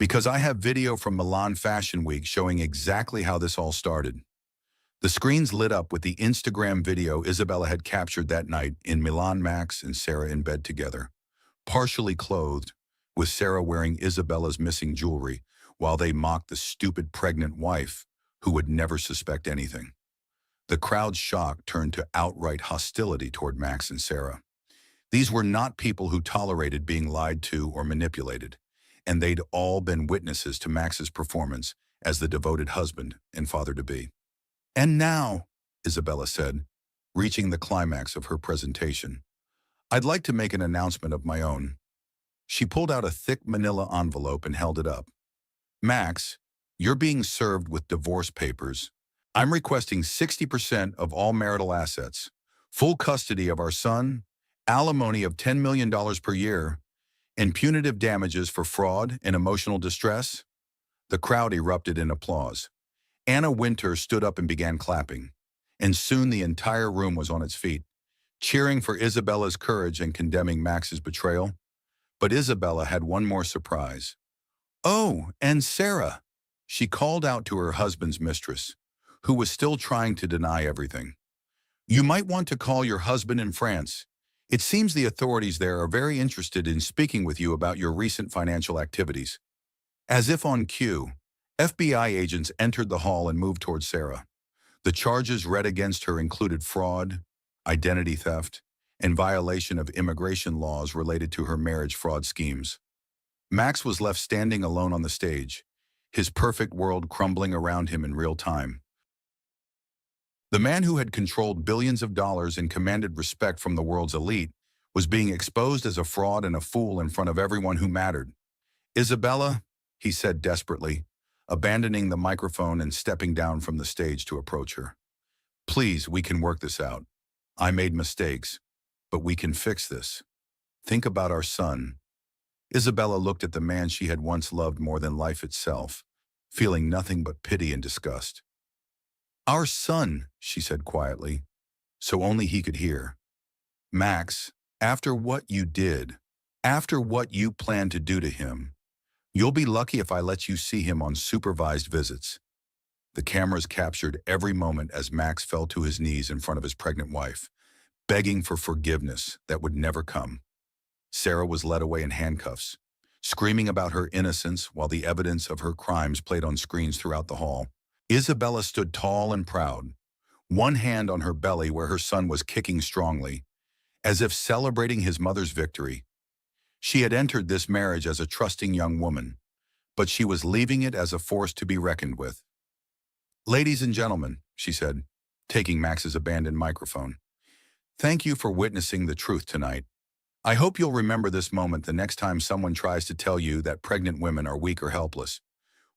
Because I have video from Milan Fashion Week showing exactly how this all started. The screens lit up with the Instagram video Isabella had captured that night in Milan. Max and Sarah in bed together, partially clothed, with Sarah wearing Isabella's missing jewelry, while they mocked the stupid pregnant wife who would never suspect anything. The crowd's shock turned to outright hostility toward Max and Sarah. These were not people who tolerated being lied to or manipulated, and they'd all been witnesses to Max's performance as the devoted husband and father-to-be. And now, Isabella said, reaching the climax of her presentation, I'd like to make an announcement of my own. She pulled out a thick manila envelope and held it up. Max, you're being served with divorce papers. I'm requesting 60% of all marital assets, full custody of our son, alimony of $10 million per year, and punitive damages for fraud and emotional distress. The crowd erupted in applause. Anna Winter stood up and began clapping, and soon the entire room was on its feet, cheering for Isabella's courage and condemning Max's betrayal. But Isabella had one more surprise. Oh, and Sarah! She called out to her husband's mistress, who was still trying to deny everything. You might want to call your husband in France. It seems the authorities there are very interested in speaking with you about your recent financial activities. As if on cue, FBI agents entered the hall and moved toward Sarah. The charges read against her included fraud, identity theft, and violation of immigration laws related to her marriage fraud schemes. Max was left standing alone on the stage, his perfect world crumbling around him in real time. The man who had controlled billions of dollars and commanded respect from the world's elite was being exposed as a fraud and a fool in front of everyone who mattered. Isabella, he said desperately, abandoning the microphone and stepping down from the stage to approach her. Please, we can work this out. I made mistakes, but we can fix this. Think about our son. Isabella looked at the man she had once loved more than life itself, feeling nothing but pity and disgust. Our son, she said quietly, so only he could hear. Max, after what you did, after what you plan to do to him, you'll be lucky if I let you see him on supervised visits. The cameras captured every moment as Max fell to his knees in front of his pregnant wife, begging for forgiveness that would never come. Sarah was led away in handcuffs, screaming about her innocence while the evidence of her crimes played on screens throughout the hall. Isabella stood tall and proud, one hand on her belly where her son was kicking strongly, as if celebrating his mother's victory. She had entered this marriage as a trusting young woman, but she was leaving it as a force to be reckoned with. Ladies and gentlemen, she said, taking Max's abandoned microphone, thank you for witnessing the truth tonight. I hope you'll remember this moment the next time someone tries to tell you that pregnant women are weak or helpless.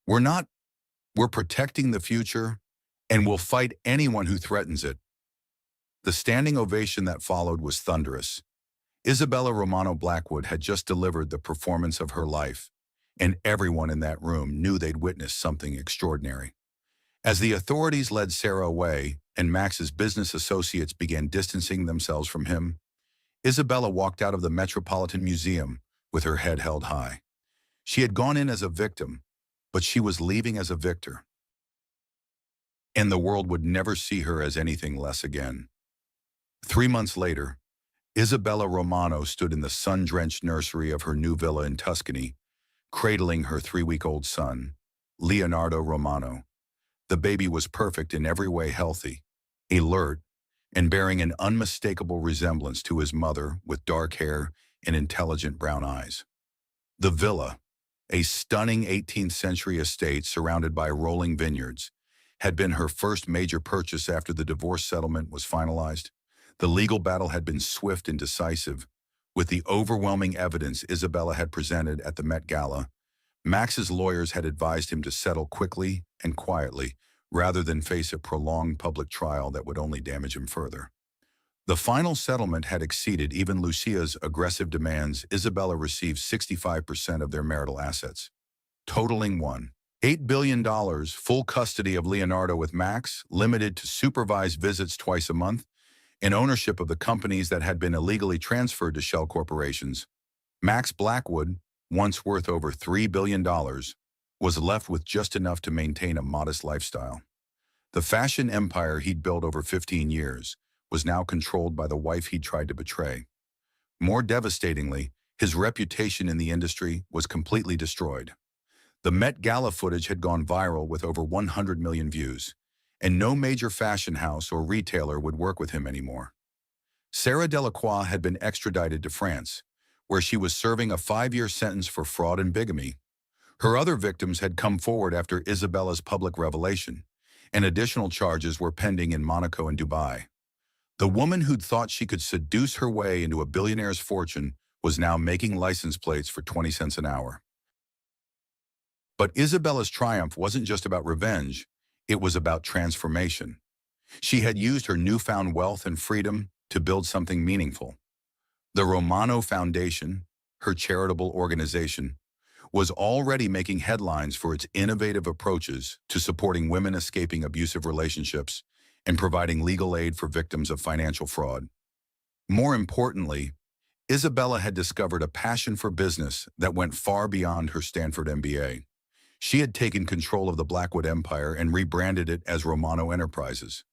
We're not. We're protecting the future, and we'll fight anyone who threatens it. The standing ovation that followed was thunderous. Isabella Romano Blackwood had just delivered the performance of her life, and everyone in that room knew they'd witnessed something extraordinary. As the authorities led Sarah away and Max's business associates began distancing themselves from him, Isabella walked out of the Metropolitan Museum with her head held high. She had gone in as a victim, but she was leaving as a victor. And the world would never see her as anything less again. 3 months later, Isabella Romano stood in the sun-drenched nursery of her new villa in Tuscany, cradling her 3-week-old son, Leonardo Romano. The baby was perfect in every way, healthy, alert, and bearing an unmistakable resemblance to his mother with dark hair and intelligent brown eyes. The villa, a stunning 18th-century estate surrounded by rolling vineyards, had been her first major purchase after the divorce settlement was finalized. The legal battle had been swift and decisive. With the overwhelming evidence Isabella had presented at the Met Gala, Max's lawyers had advised him to settle quickly and quietly, rather than face a prolonged public trial that would only damage him further. The final settlement had exceeded even Lucia's aggressive demands. Isabella received 65% of their marital assets, totaling $8 billion, full custody of Leonardo with Max, limited to supervised visits twice a month, and ownership of the companies that had been illegally transferred to shell corporations, Max Blackwood, once worth over $3 billion, was left with just enough to maintain a modest lifestyle. The fashion empire he'd built over 15 years was now controlled by the wife he'd tried to betray. More devastatingly, his reputation in the industry was completely destroyed. The Met Gala footage had gone viral with over 100 million views, and no major fashion house or retailer would work with him anymore. Sarah Delacroix had been extradited to France, where she was serving a 5-year sentence for fraud and bigamy. Her other victims had come forward after Isabella's public revelation, and additional charges were pending in Monaco and Dubai. The woman who'd thought she could seduce her way into a billionaire's fortune was now making license plates for 20 cents an hour. But Isabella's triumph wasn't just about revenge, it was about transformation. She had used her newfound wealth and freedom to build something meaningful. The Romano Foundation, her charitable organization, was already making headlines for its innovative approaches to supporting women escaping abusive relationships and providing legal aid for victims of financial fraud. More importantly, Isabella had discovered a passion for business that went far beyond her Stanford MBA. She had taken control of the Blackwood empire and rebranded it as Romano Enterprises,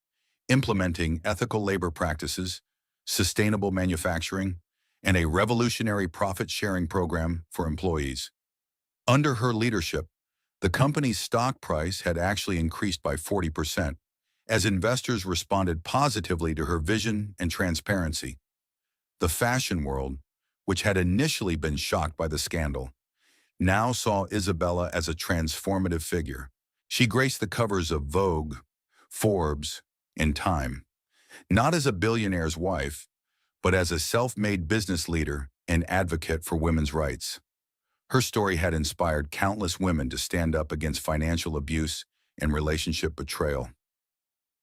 implementing ethical labor practices, sustainable manufacturing, and a revolutionary profit-sharing program for employees. Under her leadership, the company's stock price had actually increased by 40%, as investors responded positively to her vision and transparency. The fashion world, which had initially been shocked by the scandal, now saw Isabella as a transformative figure. She graced the covers of Vogue, Forbes, and Time, not as a billionaire's wife, but as a self-made business leader and advocate for women's rights. Her story had inspired countless women to stand up against financial abuse and relationship betrayal.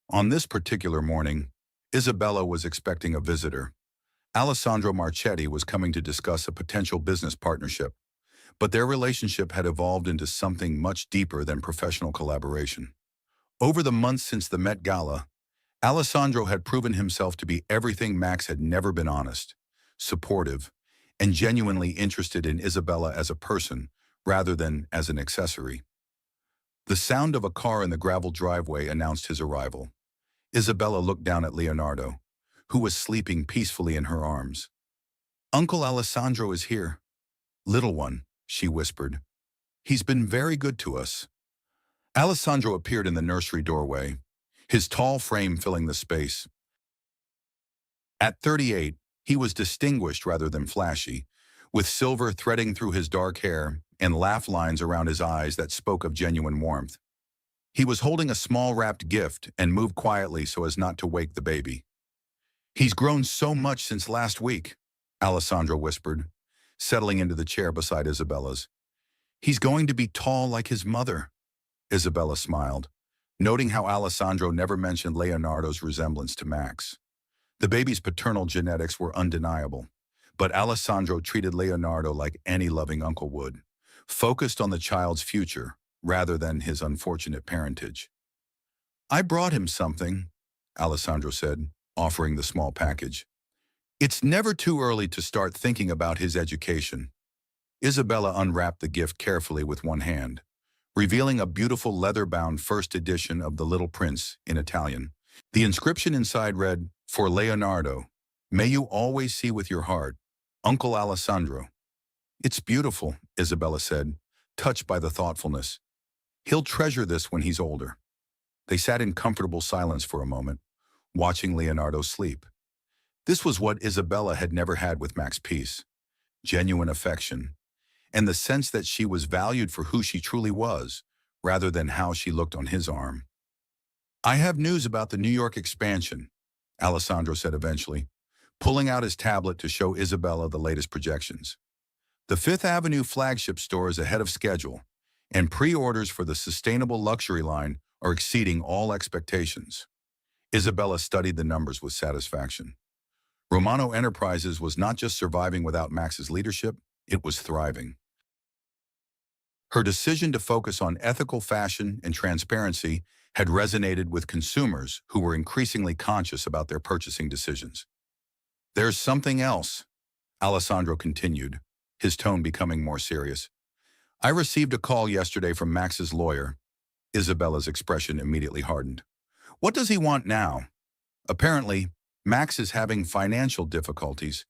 On this particular morning, Isabella was expecting a visitor. Alessandro Marchetti was coming to discuss a potential business partnership, but their relationship had evolved into something much deeper than professional collaboration. Over the months since the Met Gala, Alessandro had proven himself to be everything Max had never been: honest, supportive, and genuinely interested in Isabella as a person rather than as an accessory. The sound of a car in the gravel driveway announced his arrival. Isabella looked down at Leonardo, who was sleeping peacefully in her arms. "Uncle Alessandro is here." "Little one," she whispered. "He's been very good to us." Alessandro appeared in the nursery doorway, his tall frame filling the space. At 38, he was distinguished rather than flashy, with silver threading through his dark hair and laugh lines around his eyes that spoke of genuine warmth. He was holding a small wrapped gift and moved quietly so as not to wake the baby. "He's grown so much since last week," Alessandro whispered, settling into the chair beside Isabella's. "He's going to be tall like his mother." Isabella smiled, noting how Alessandro never mentioned Leonardo's resemblance to Max. The baby's paternal genetics were undeniable, but Alessandro treated Leonardo like any loving uncle would, focused on the child's future rather than his unfortunate parentage. "I brought him something," Alessandro said, offering the small package. "It's never too early to start thinking about his education." Isabella unwrapped the gift carefully with one hand, revealing a beautiful leather-bound first edition of The Little Prince in Italian. The inscription inside read, "For Leonardo, may you always see with your heart, Uncle Alessandro." "It's beautiful," Isabella said, touched by the thoughtfulness. "He'll treasure this when he's older." They sat in comfortable silence for a moment, watching Leonardo sleep. This was what Isabella had never had with Max Peace: genuine affection, and the sense that she was valued for who she truly was, rather than how she looked on his arm. "I have news about the New York expansion," Alessandro said eventually, pulling out his tablet to show Isabella the latest projections. "The Fifth Avenue flagship store is ahead of schedule, and pre-orders for the sustainable luxury line are exceeding all expectations." Isabella studied the numbers with satisfaction. Romano Enterprises was not just surviving without Max's leadership, it was thriving. Her decision to focus on ethical fashion and transparency had resonated with consumers who were increasingly conscious about their purchasing decisions. "There's something else," Alessandro continued, his tone becoming more serious. "I received a call yesterday from Max's lawyer." Isabella's expression immediately hardened. "What does he want now?" "Apparently, Max is having financial difficulties.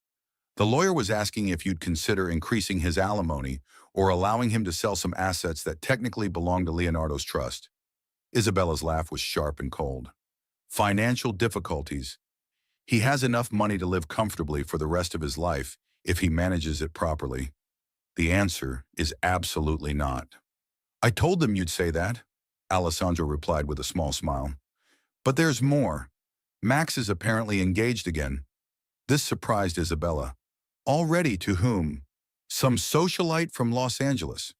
The lawyer was asking if you'd consider increasing his alimony or allowing him to sell some assets that technically belong to Leonardo's trust." Isabella's laugh was sharp and cold. "Financial difficulties. He has enough money to live comfortably for the rest of his life if he manages it properly." The answer is absolutely not. "I told them you'd say that," Alessandro replied with a small smile. "But there's more. Max is apparently engaged again." This surprised Isabella. "Already to whom?" "Some socialite from Los Angeles.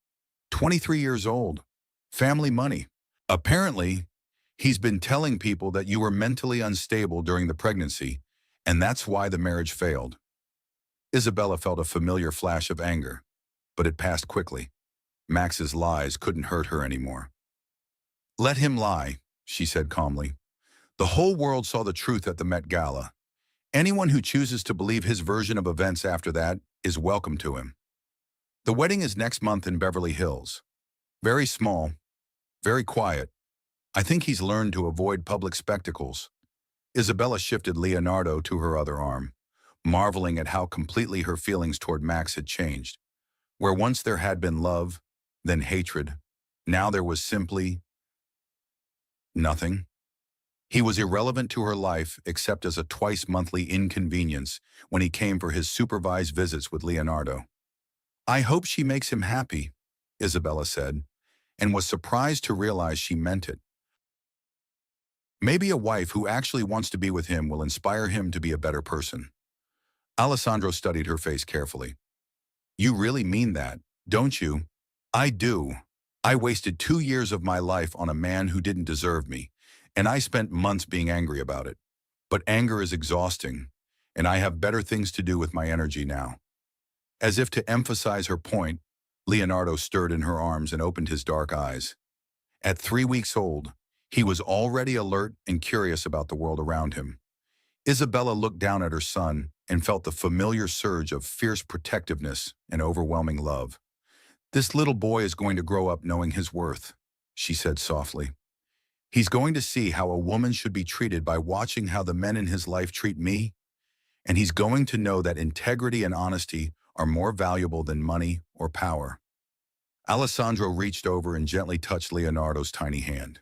23 years old. Family money. Apparently, he's been telling people that you were mentally unstable during the pregnancy, and that's why the marriage failed." Isabella felt a familiar flash of anger, but it passed quickly. Max's lies couldn't hurt her anymore. "Let him lie," she said calmly. "The whole world saw the truth at the Met Gala. Anyone who chooses to believe his version of events after that is welcome to him. The wedding is next month in Beverly Hills. Very small, very quiet. I think he's learned to avoid public spectacles." Isabella shifted Leonardo to her other arm, marveling at how completely her feelings toward Max had changed. Where once there had been love, then hatred, now there was simply nothing. He was irrelevant to her life except as a twice-monthly inconvenience when he came for his supervised visits with Leonardo. "I hope she makes him happy," Isabella said, and was surprised to realize she meant it. "Maybe a wife who actually wants to be with him will inspire him to be a better person." Alessandro studied her face carefully. "You really mean that, don't you?" "I do. I wasted 2 years of my life on a man who didn't deserve me, and I spent months being angry about it. But anger is exhausting, and I have better things to do with my energy now." As if to emphasize her point, Leonardo stirred in her arms and opened his dark eyes. At 3 weeks old, he was already alert and curious about the world around him. Isabella looked down at her son and felt the familiar surge of fierce protectiveness and overwhelming love. "This little boy is going to grow up knowing his worth," she said softly. "He's going to see how a woman should be treated by watching how the men in his life treat me, and he's going to know that integrity and honesty are more valuable than money or power." Alessandro reached over and gently touched Leonardo's tiny hand.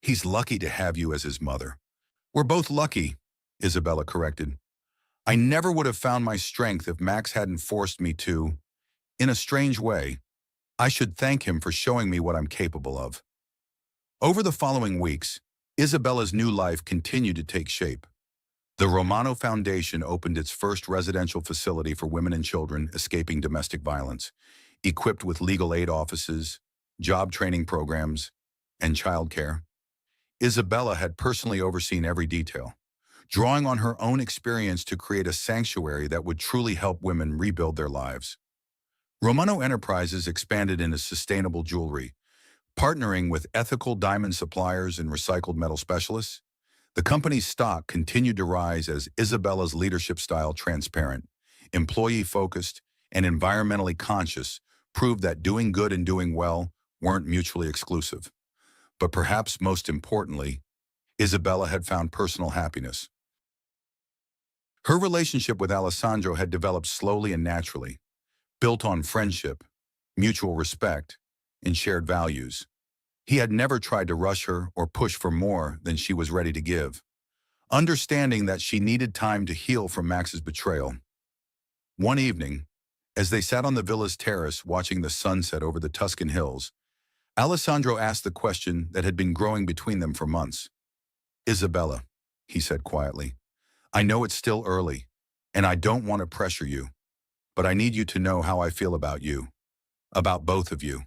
"He's lucky to have you as his mother." "We're both lucky," Isabella corrected. "I never would have found my strength if Max hadn't forced me to. In a strange way, I should thank him for showing me what I'm capable of." Over the following weeks, Isabella's new life continued to take shape. The Romano Foundation opened its first residential facility for women and children escaping domestic violence, equipped with legal aid offices, job training programs, and childcare. Isabella had personally overseen every detail, drawing on her own experience to create a sanctuary that would truly help women rebuild their lives. Romano Enterprises expanded into sustainable jewelry, partnering with ethical diamond suppliers and recycled metal specialists. The company's stock continued to rise as Isabella's leadership style, transparent, employee-focused, and environmentally conscious, proved that doing good and doing well weren't mutually exclusive. But perhaps most importantly, Isabella had found personal happiness. Her relationship with Alessandro had developed slowly and naturally, built on friendship, mutual respect, and shared values. He had never tried to rush her or push for more than she was ready to give, understanding that she needed time to heal from Max's betrayal. One evening, as they sat on the villa's terrace watching the sunset over the Tuscan hills, Alessandro asked the question that had been growing between them for months. "Isabella," he said quietly, "I know it's still early, and I don't want to pressure you, but I need you to know how I feel about you, about both of you."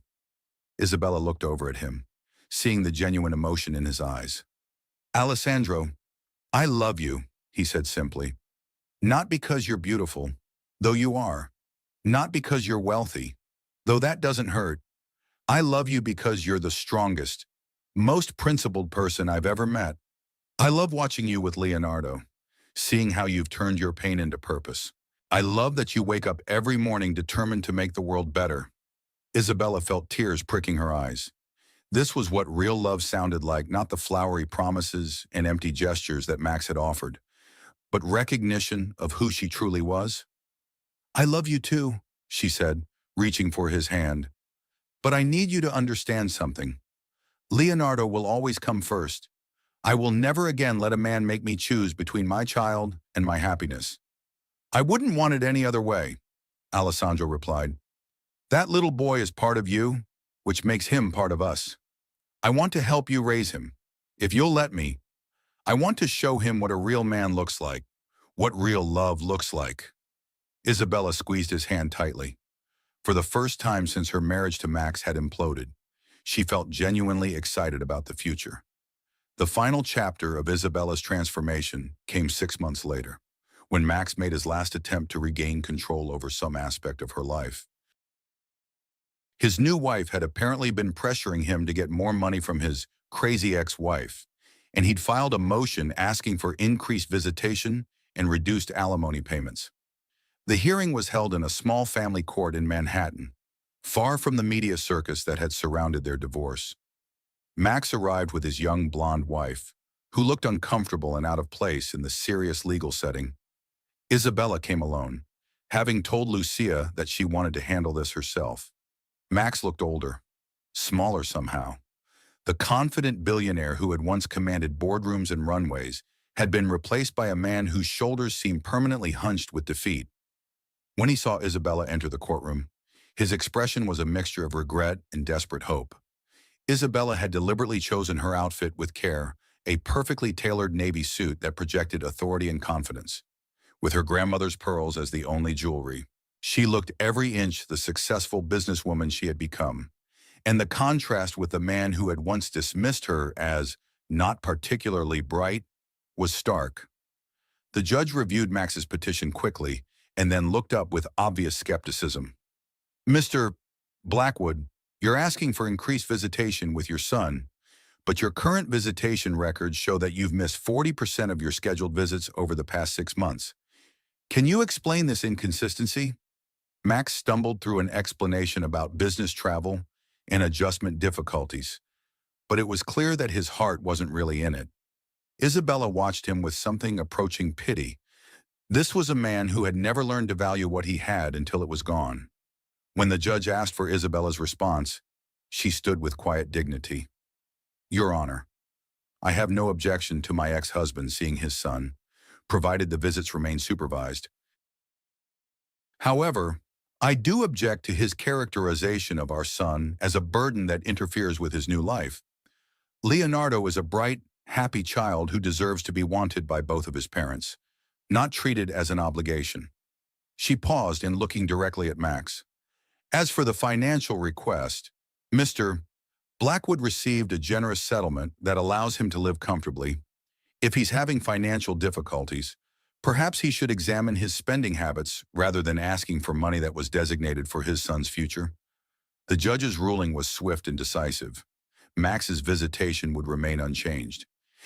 Isabella looked over at him, seeing the genuine emotion in his eyes. "Alessandro, I love you," he said simply. "Not because you're beautiful, though you are. Not because you're wealthy, though that doesn't hurt. I love you because you're the strongest, Most principled person I've ever met. I love watching you with Leonardo, seeing how you've turned your pain into purpose. I love that you wake up every morning determined to make the world better. Isabella felt tears pricking her eyes. This was what real love sounded like, not the flowery promises and empty gestures that Max had offered, but recognition of who she truly was. I love you too, she said, reaching for his hand. But I need you to understand something. Leonardo will always come first. I will never again let a man make me choose between my child and my happiness. I wouldn't want it any other way, Alessandro replied. That little boy is part of you, which makes him part of us. I want to help you raise him. If you'll let me, I want to show him what a real man looks like, what real love looks like. Isabella squeezed his hand tightly. For the first time since her marriage to Max had imploded, she felt genuinely excited about the future. The final chapter of Isabella's transformation came 6 months later, when Max made his last attempt to regain control over some aspect of her life. His new wife had apparently been pressuring him to get more money from his crazy ex-wife, and he'd filed a motion asking for increased visitation and reduced alimony payments. The hearing was held in a small family court in Manhattan, far from the media circus that had surrounded their divorce. Max arrived with his young blonde wife, who looked uncomfortable and out of place in the serious legal setting. Isabella came alone, having told Lucia that she wanted to handle this herself. Max looked older, smaller somehow. The confident billionaire who had once commanded boardrooms and runways had been replaced by a man whose shoulders seemed permanently hunched with defeat. When he saw Isabella enter the courtroom, his expression was a mixture of regret and desperate hope. Isabella had deliberately chosen her outfit with care, a perfectly tailored navy suit that projected authority and confidence. With her grandmother's pearls as the only jewelry, she looked every inch the successful businesswoman she had become. And the contrast with the man who had once dismissed her as not particularly bright was stark. The judge reviewed Max's petition quickly and then looked up with obvious skepticism. Mr. Blackwood, you're asking for increased visitation with your son, but your current visitation records show that you've missed 40% of your scheduled visits over the past 6 months. Can you explain this inconsistency? Max stumbled through an explanation about business travel and adjustment difficulties, but it was clear that his heart wasn't really in it. Isabella watched him with something approaching pity. This was a man who had never learned to value what he had until it was gone. When the judge asked for Isabella's response, she stood with quiet dignity. Your Honor, I have no objection to my ex-husband seeing his son, provided the visits remain supervised. However, I do object to his characterization of our son as a burden that interferes with his new life. Leonardo is a bright, happy child who deserves to be wanted by both of his parents, not treated as an obligation. She paused in looking directly at Max. As for the financial request, Mr. Blackwood received a generous settlement that allows him to live comfortably. If he's having financial difficulties, perhaps he should examine his spending habits rather than asking for money that was designated for his son's future. The judge's ruling was swift and decisive. Max's visitation would remain unchanged.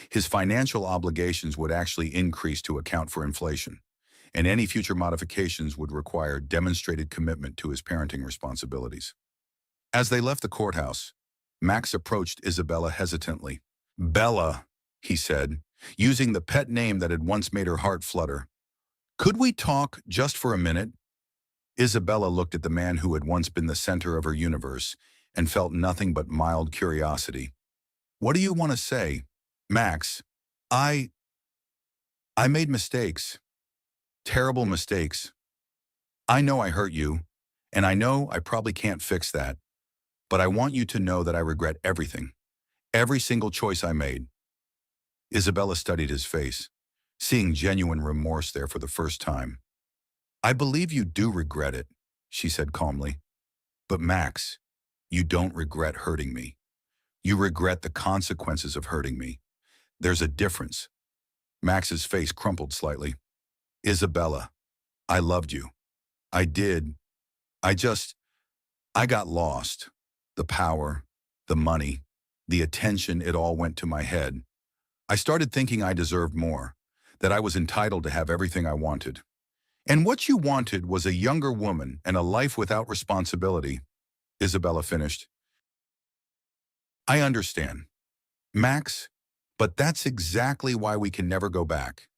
His financial obligations would actually increase to account for inflation, and any future modifications would require demonstrated commitment to his parenting responsibilities. As they left the courthouse, Max approached Isabella hesitantly. Bella, he said, using the pet name that had once made her heart flutter. Could we talk just for a minute? Isabella looked at the man who had once been the center of her universe and felt nothing but mild curiosity. What do you want to say? Max, I made mistakes. Terrible mistakes. I know I hurt you, and I know I probably can't fix that, but I want you to know that I regret everything, every single choice I made. Isabella studied his face, seeing genuine remorse there for the first time. I believe you do regret it, she said calmly. But Max, you don't regret hurting me. You regret the consequences of hurting me. There's a difference. Max's face crumpled slightly. Isabella, I loved you. I did. I got lost. The power, the money, The attention, it all went to my head. I started thinking I deserved more, that I was entitled to have everything I wanted. And what you wanted was a younger woman and a life without responsibility, Isabella finished. I understand, Max, but that's exactly why we can never go back.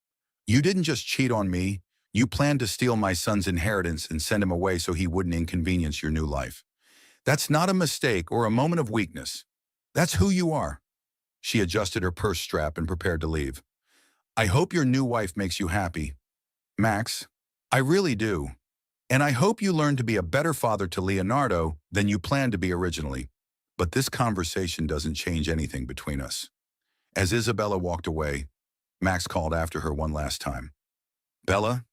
You didn't just cheat on me, you planned to steal my son's inheritance and send him away so he wouldn't inconvenience your new life. That's not a mistake or a moment of weakness. That's who you are. She adjusted her purse strap and prepared to leave. I hope your new wife makes you happy, Max. I really do. And I hope you learn to be a better father to Leonardo than you planned to be originally. But this conversation doesn't change anything between us. As Isabella walked away, Max called after her one last time. Bella,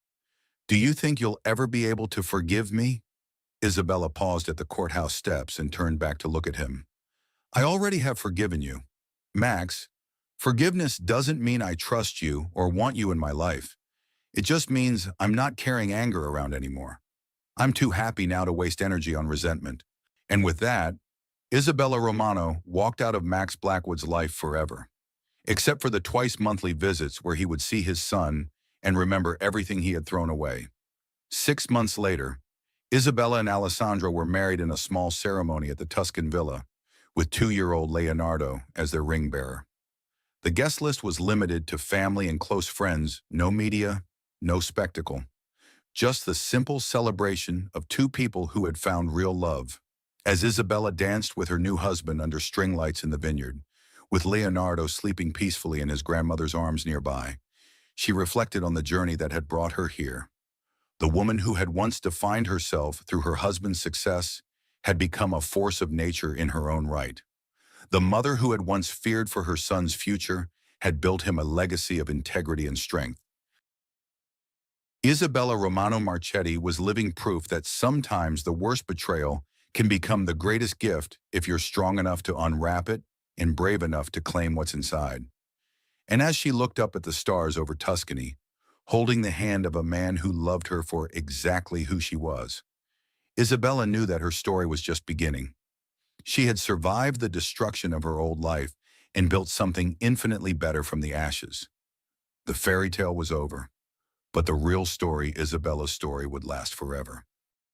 do you think you'll ever be able to forgive me? Isabella paused at the courthouse steps and turned back to look at him. I already have forgiven you. Max, forgiveness doesn't mean I trust you or want you in my life. It just means I'm not carrying anger around anymore. I'm too happy now to waste energy on resentment. And with that, Isabella Romano walked out of Max Blackwood's life forever, except for the twice-monthly visits where he would see his son and remember everything he had thrown away. 6 months later, Isabella and Alessandro were married in a small ceremony at the Tuscan villa, with 2-year-old Leonardo as their ring bearer. The guest list was limited to family and close friends, no media, no spectacle. Just the simple celebration of two people who had found real love. As Isabella danced with her new husband under string lights in the vineyard, with Leonardo sleeping peacefully in his grandmother's arms nearby, she reflected on the journey that had brought her here. The woman who had once defined herself through her husband's success had become a force of nature in her own right. The mother who had once feared for her son's future had built him a legacy of integrity and strength. Isabella Romano Marchetti was living proof that sometimes the worst betrayal can become the greatest gift if you're strong enough to unwrap it and brave enough to claim what's inside. And as she looked up at the stars over Tuscany, holding the hand of a man who loved her for exactly who she was, Isabella knew that her story was just beginning. She had survived the destruction of her old life and built something infinitely better from the ashes. The fairy tale was over, but the real story, Isabella's story, would last forever.